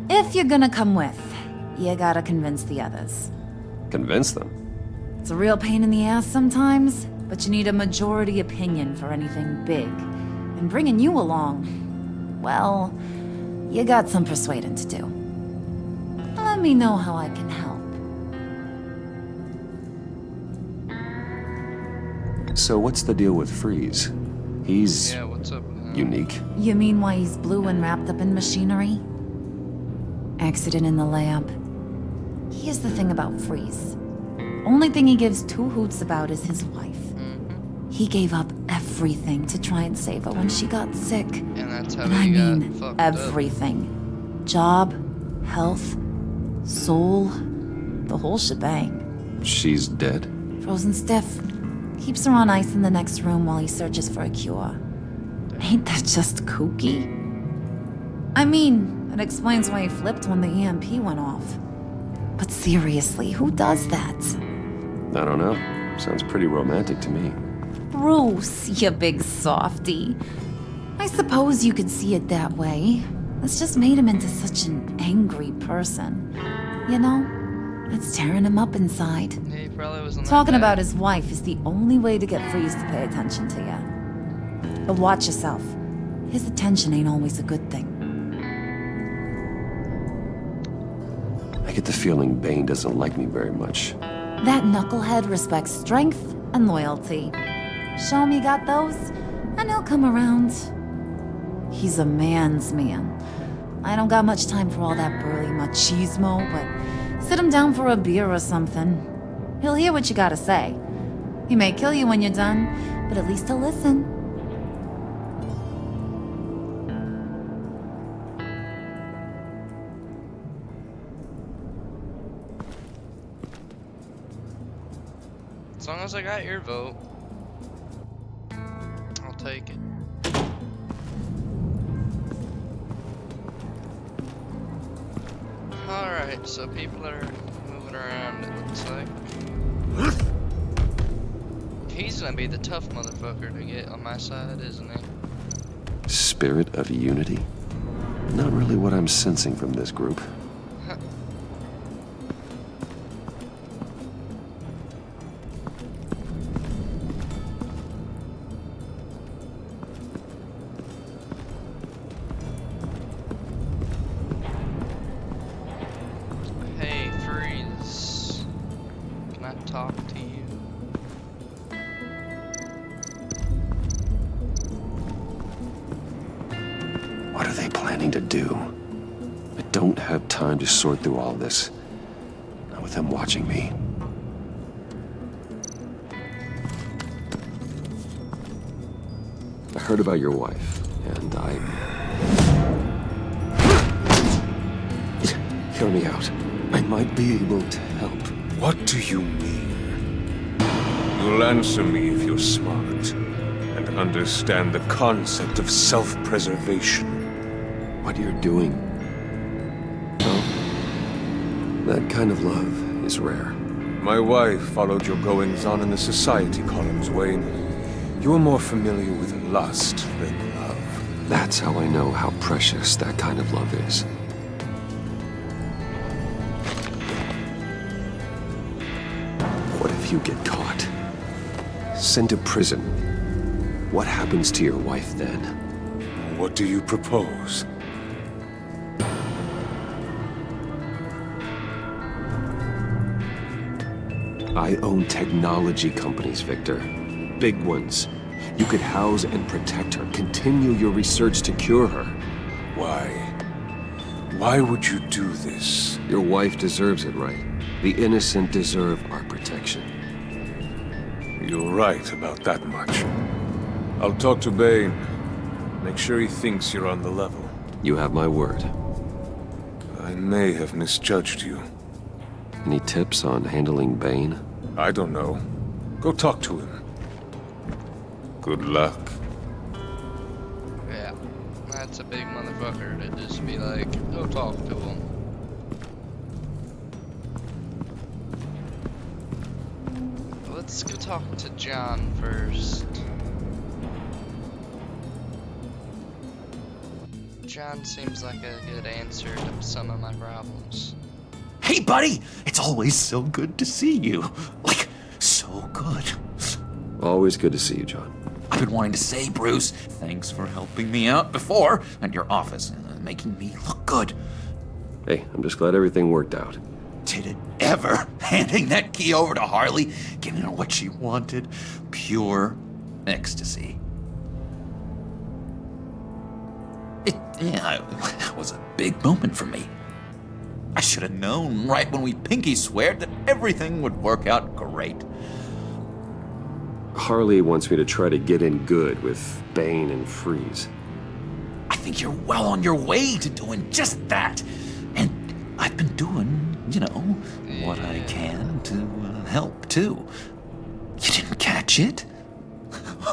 If you're gonna come with, you gotta convince the others. Convince them? It's a real pain in the ass sometimes, but you need a majority opinion for anything big. And bringing you along, well, you got some persuading to do. Let me know how I can help. So what's the deal with Freeze? He's... Yeah, what's up? Unique? You mean why he's blue and wrapped up in machinery? Accident in the lab. Here's the thing about Freeze. Only thing he gives two hoots about is his wife. He gave up everything to try and save her when she got sick. And that's how And I he got mean fucked everything. Job, health, soul, the whole shebang. She's dead? Frozen stiff. Keeps her on ice in the next room while he searches for a cure. Ain't that just kooky? I mean, it explains why he flipped when the EMP went off. But seriously, who does that? I don't know. Sounds pretty romantic to me. Bruce, you big softy. I suppose you could see it that way. It's just made him into such an angry person. You know? It's tearing him up inside. Yeah, he probably wasn't that Talking bad. about his wife is the only way to get Freeze to pay attention to you. But watch yourself. His attention ain't always a good thing. I get the feeling Bane doesn't like me very much. That knucklehead respects strength and loyalty. Show him you got those, and he'll come around. He's a man's man. I don't got much time for all that burly machismo, but sit him down for a beer or something. He'll hear what you gotta say. He may kill you when you're done, but at least he'll listen. As long as I got your vote, I'll take it. Alright, so people are moving around, it looks like. He's gonna be the tough motherfucker to get on my side, isn't he? Spirit of unity? Not really what I'm sensing from this group. Hey, Freeze. Can I talk to you? What are they planning to do? I don't have time to sort through all this. Not with them watching me. I heard about your wife, and Hear me out. I might be able to help. What do you mean? You'll answer me if you're smart and understand the concept of self-preservation. What you're doing. Well, that kind of love is rare. My wife followed your goings-on in the society columns, Wayne. You are more familiar with lust than love. That's how I know how precious that kind of love is. What if you get caught? Sent to prison. What happens to your wife then? What do you propose? I own technology companies, Victor. Big ones. You could house and protect her, continue your research to cure her. Why? Why would you do this? Your wife deserves it, right? The innocent deserve our protection. You're right about that much. I'll talk to Bane. Make sure he thinks you're on the level. You have my word. I may have misjudged you. Any tips on handling Bane? I don't know. Go talk to him. Good luck. Yeah, that's a big motherfucker to just be like, go talk to him. Let's go talk to John first. John seems like a good answer to some of my problems. Hey, buddy! It's always so good to see you. Like, so good. Always good to see you, John. I've been wanting to say, Bruce, thanks for helping me out before at your office and making me look good. Hey, I'm just glad everything worked out. Did it ever? Handing that key over to Harley, giving her what she wanted. Pure ecstasy. It was a big moment for me. I should have known right when we pinky sweared that everything would work out great. Harley wants me to try to get in good with Bane and Freeze. I think you're well on your way to doing just that. And I've been doing, what I can to help, too. You didn't catch it?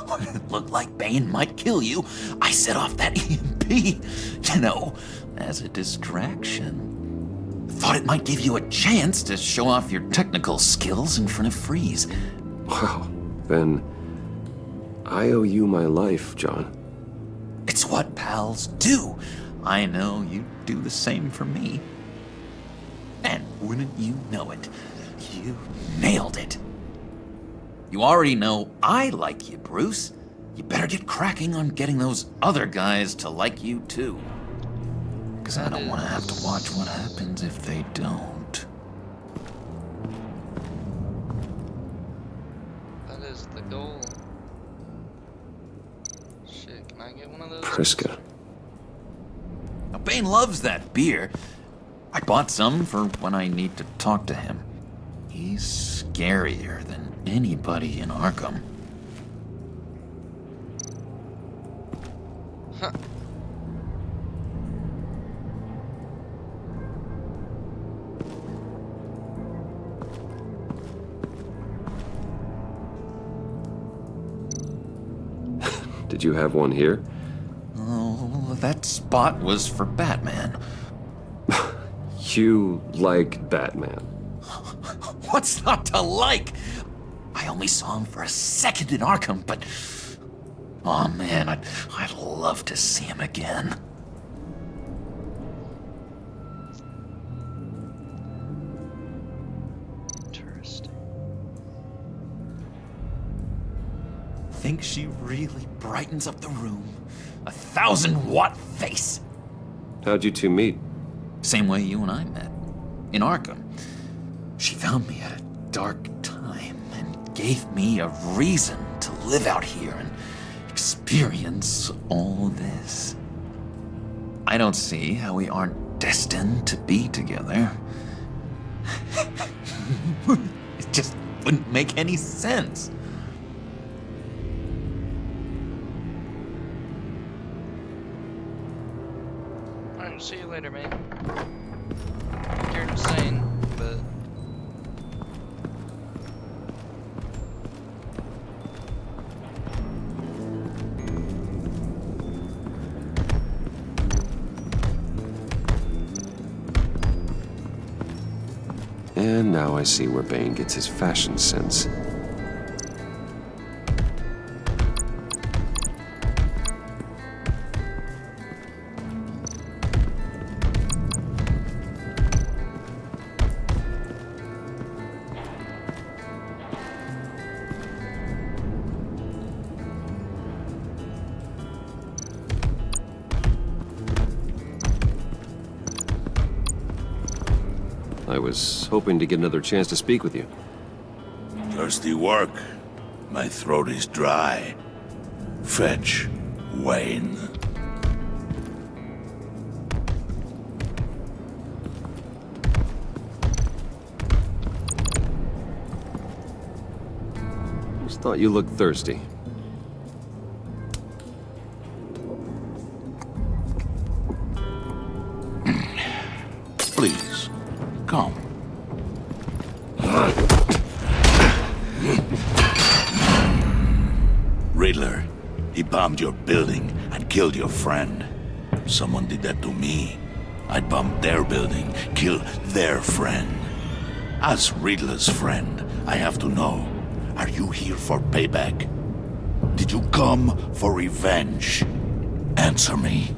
When it looked like Bane might kill you, I set off that EMP, as a distraction. Thought it might give you a chance to show off your technical skills in front of Freeze. Wow, then I owe you my life, John. It's what pals do. I know you do the same for me. And wouldn't you know it, you nailed it. You already know I like you, Bruce. You better get cracking on getting those other guys to like you, too. Because I don't want to have to watch what happens if they don't. That is the goal. Shit, can I get one of those? Priska. Now, Bane loves that beer. I bought some for when I need to talk to him. He's scarier than anybody in Arkham. Huh. Did you have one here? Oh, that spot was for Batman. You like Batman. What's not to like? I only saw him for a second in Arkham, but... oh man, I'd love to see him again. Interesting. Think she really brightens up the room. 1,000-watt face. How'd you two meet? Same way you and I met. In Arkham. She found me at a dark time and gave me a reason to live out here and experience all this. I don't see how we aren't destined to be together. It just wouldn't make any sense. Alright, see you later, man. You're insane, but... And now I see where Bane gets his fashion sense. I was hoping to get another chance to speak with you. Thirsty work. My throat is dry. Fetch Wayne. Just thought you looked thirsty. Come. Riddler, he bombed your building and killed your friend. Someone did that to me. I'd bomb their building, kill their friend. As Riddler's friend, I have to know, are you here for payback? Did you come for revenge? Answer me,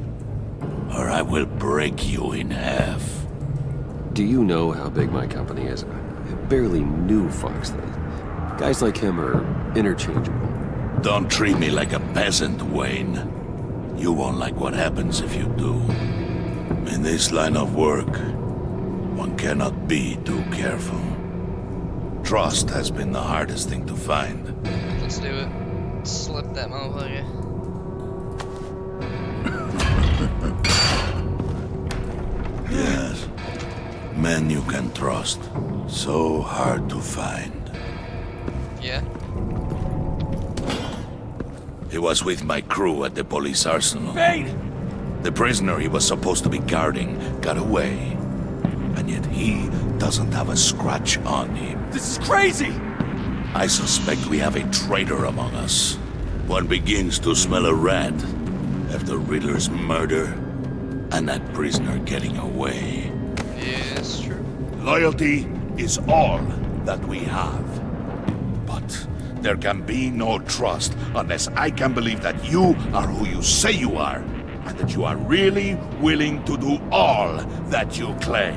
or I will break you in half. Do you know how big my company is? I barely knew Fox. Guys like him are interchangeable. Don't treat me like a peasant, Wayne. You won't like what happens if you do. In this line of work, one cannot be too careful. Trust has been the hardest thing to find. Let's do it. Slip that motherfucker. Yes. Men you can trust. So hard to find. Yeah. He was with my crew at the police arsenal. Bane! The prisoner he was supposed to be guarding got away. And yet he doesn't have a scratch on him. This is crazy! I suspect we have a traitor among us. One begins to smell a rat after Riddler's murder and that prisoner getting away. Yeah, it's true. Loyalty is all that we have. But there can be no trust unless I can believe that you are who you say you are, and that you are really willing to do all that you claim.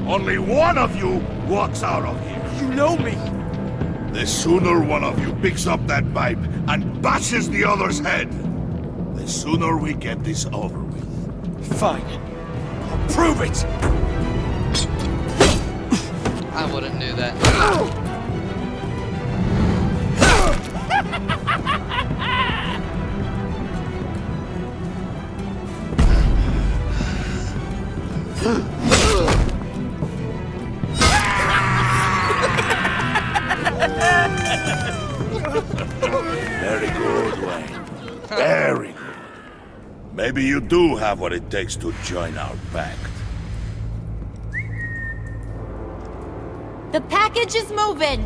Only one of you walks out of here. You know me! The sooner one of you picks up that pipe and bashes the other's head, the sooner we get this over with. Fine. I'll prove it! I wouldn't do that. Very good, Wayne. Very good. Maybe you do have what it takes to join our pact. The package is moving!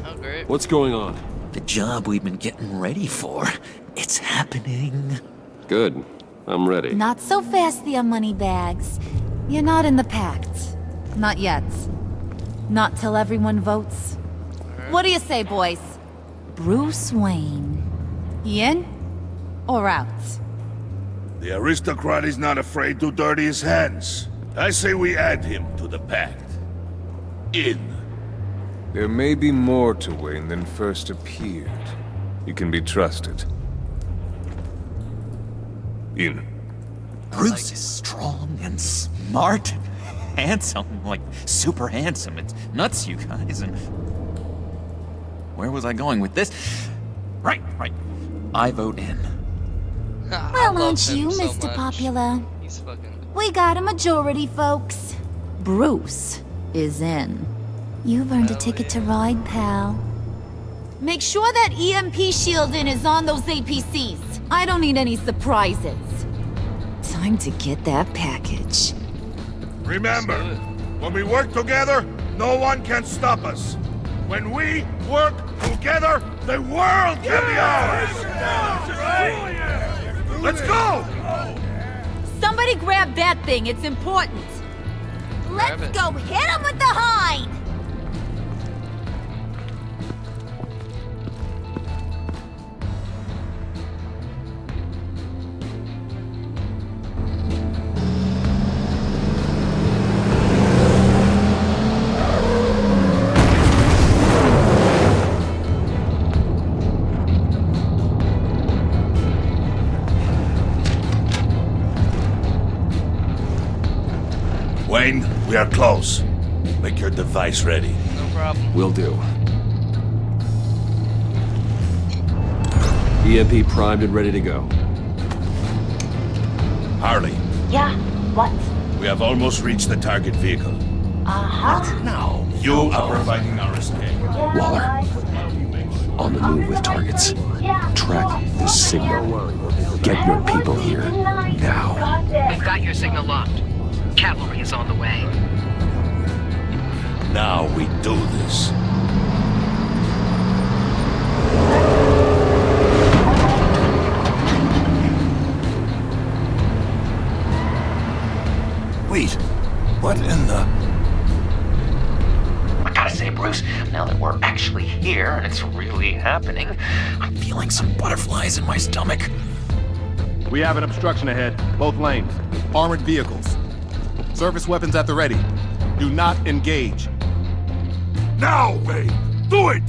Oh, great. What's going on? The job we've been getting ready for. It's happening. Good. I'm ready. Not so fast, the money bags. You're not in the pact. Not yet. Not till everyone votes. What do you say, boys? Bruce Wayne. In or out? The aristocrat is not afraid to dirty his hands. I say we add him to the pact. In. There may be more to Wayne than first appeared. You can be trusted. In. Bruce is strong and smart and handsome, like super handsome. It's nuts, you guys. And where was I going with this? Right. I vote in. Well, aren't you, Mr. Popular? He's fucking... We got a majority, folks. Bruce is in. You've earned a ticket to ride, pal. Make sure that EMP shielding is on those APCs. I don't need any surprises. Time to get that package. Remember, when we work together, no one can stop us. When we work together, the world can be ours! Let's go! Somebody grab that thing, it's important. Let's go hit him with the hind! Wayne, we are close. Make your device ready. No problem. Will do. EMP primed and ready to go. Harley. Yeah, what? We have almost reached the target vehicle. Uh-huh. Now, you are providing our escape. Waller. On the move with targets. Track this signal. Get your people here, now. We've got your signal locked. Cavalry is on the way. Now we do this. Wait, what in the... I gotta say, Bruce, now that we're actually here and it's really happening, I'm feeling some butterflies in my stomach. We have an obstruction ahead, both lanes. Armored vehicles. Service weapons at the ready. Do not engage. Now, Wayne! Do it!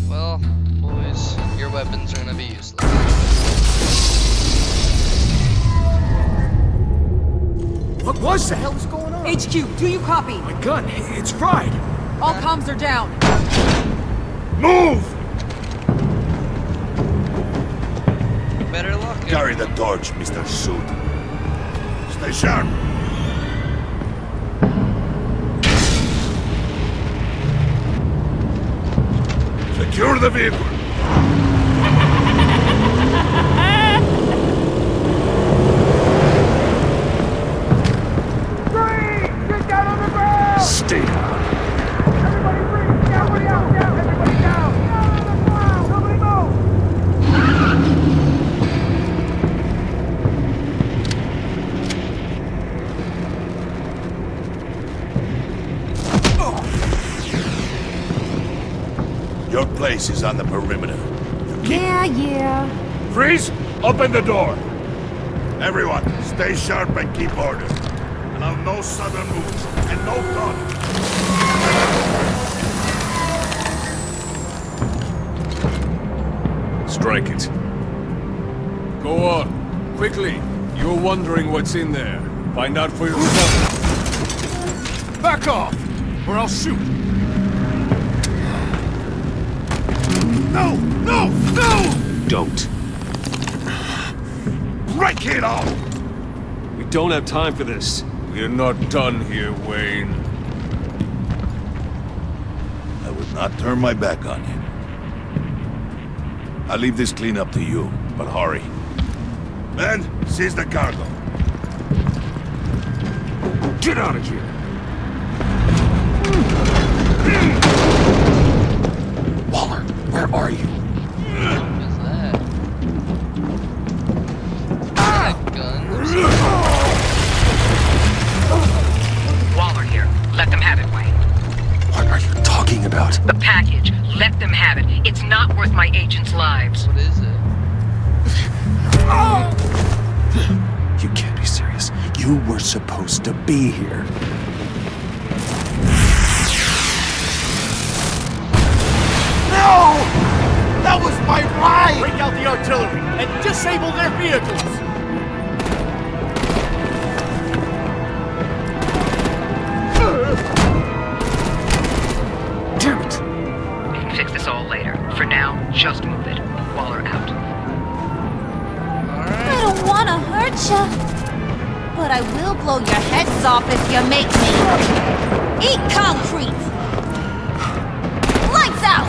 Well, boys, your weapons are gonna be useless. What was that? What the hell is going on? HQ, do you copy? My gun, it's fried. All comms are down. Move! Better luck. Carry the torch, Mr. Suit. Stay sharp. Secure the vehicle. Get down on the ground! Stay down. Everybody breathe! Everybody out! Down! Everybody down! Down on the ground! Nobody move! Your place is on the perimeter. Yeah. Freeze! Open the door! Everyone, stay sharp and keep order. Allow no sudden moves and no gun. Strike it. Go on. Quickly. You're wondering what's in there. Find out for yourself. Back off! Or I'll shoot! No! No! No! Don't. Break it off! We don't have time for this. We're not done here, Wayne. I would not turn my back on you. I'll leave this clean up to you, but hurry. Men, seize the cargo. Get out of here! Waller, where are you? What is that? Gun. Waller here. Let them have it, Wayne. What are you talking about? The package. Let them have it. It's not worth my agents' lives. What is it? You can't be serious. You were supposed to be here. No! That was my ride! Break out the artillery and disable their vehicles! Damn it! We can fix this all later. For now, just move it. Waller out. I don't want to hurt ya, but I will blow your heads off if you make me. Eat concrete! Lights out!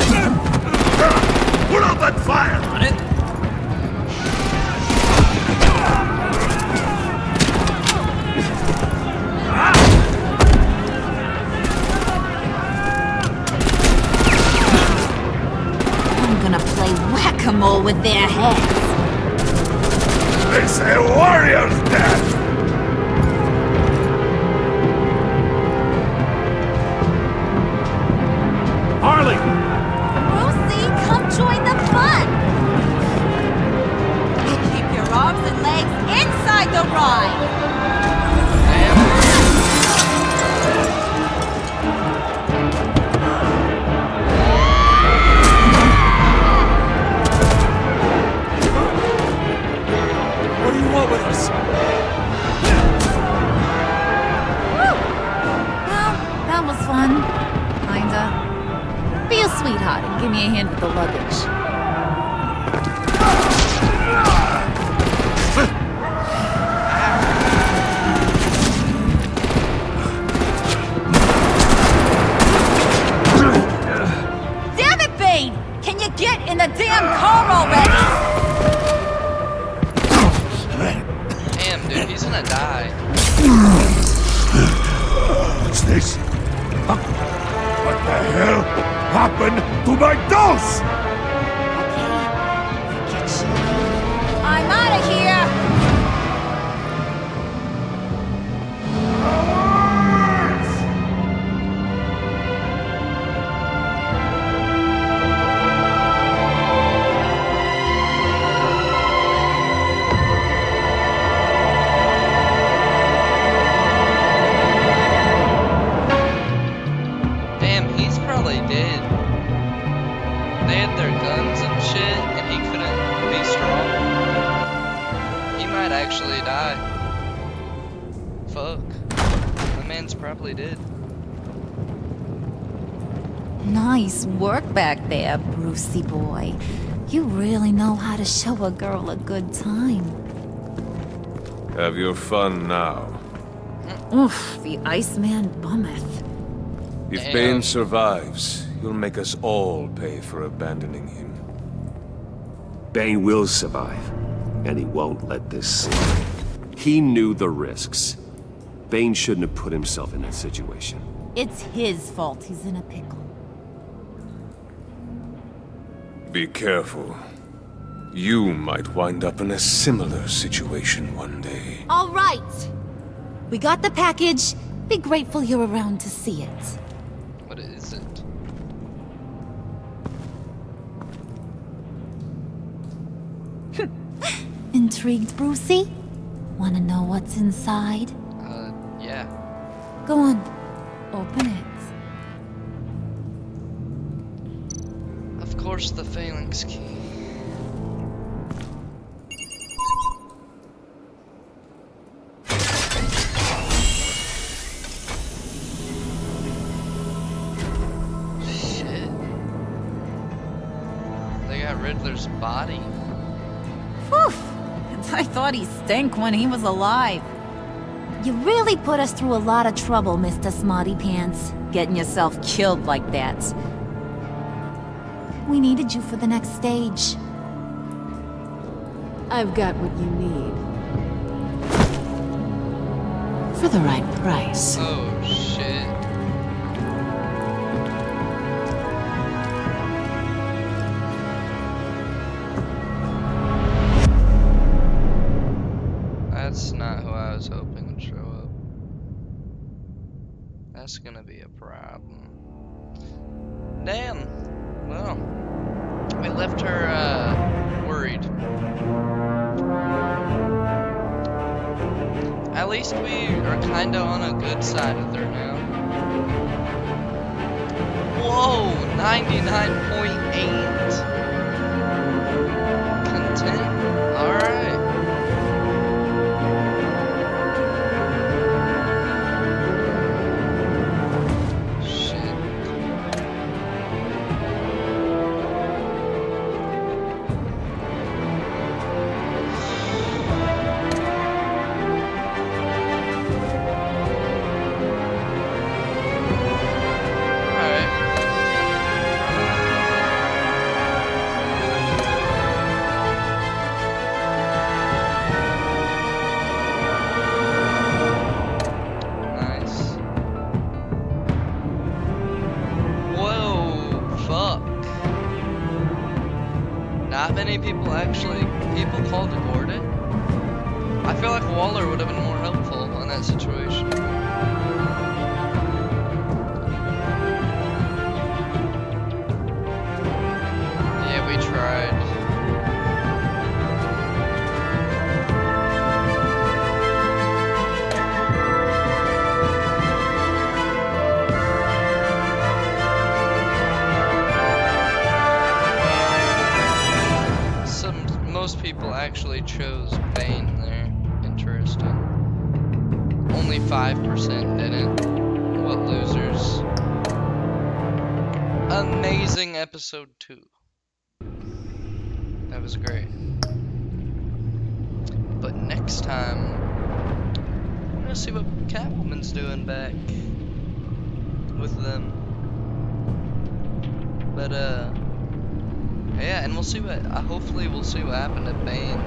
Put out that fire! On it. I'm gonna play whack-a-mole with their heads. It's a warrior's death! Harley! Lucy, come join the fun! Keep your arms and legs inside the ride! What do you want with us? Well, that was fun. Kinda. Be a sweetheart and give me a hand with the luggage. Damn it, Bane! Get in the damn car already! Damn, dude, he's gonna die. What's this? What the hell happened to my dose? I'm out of here! Damn, he's probably dead. They had their guns and shit, and he couldn't be strong. He might actually die. Fuck. The man's probably dead. Nice work back there, Brucey boy. You really know how to show a girl a good time. Have your fun now. Oof, the Iceman bummeth. If Damn. Bane survives, you'll make us all pay for abandoning him. Bane will survive, and he won't let this slide. He knew the risks. Bane shouldn't have put himself in that situation. It's his fault he's in a pickle. Be careful. You might wind up in a similar situation one day. All right! We got the package. Be grateful you're around to see it. What is it? Intrigued, Brucey? Wanna know what's inside? Yeah. Go on. Open it. Of course, the phalanx key. Shit. They got Riddler's body. Whew! I thought he stank when he was alive. You really put us through a lot of trouble, Mr. Smarty Pants. Getting yourself killed like that. We needed you for the next stage. I've got what you need. For the right price. Oh, shit. That's not who I was hoping would show up. That's gonna be a problem. Damn. Well, we left her worried. At least we are kinda on a good side with her now. Whoa, 99.8. Content? Alright. Not many people people called to board it. I feel like Waller would have been more helpful in that situation. Yeah, we tried. Most people actually chose Bane there. Interesting. Only 5% didn't. What losers. Amazing episode 2. That was great. But next time, we're gonna see what Catwoman's doing back with them. But Yeah, and we'll see what, hopefully we'll see what happened to Bane.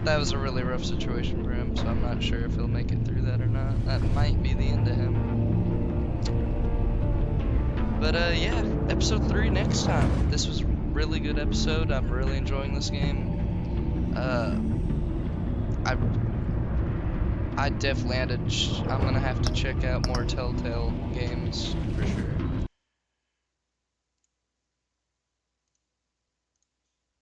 That was a really rough situation for him, so I'm not sure if he'll make it through that or not. That might be the end of him. But yeah, episode 3 next time. This was a really good episode. I'm really enjoying this game. I definitely I'm gonna have to check out more Telltale games for sure.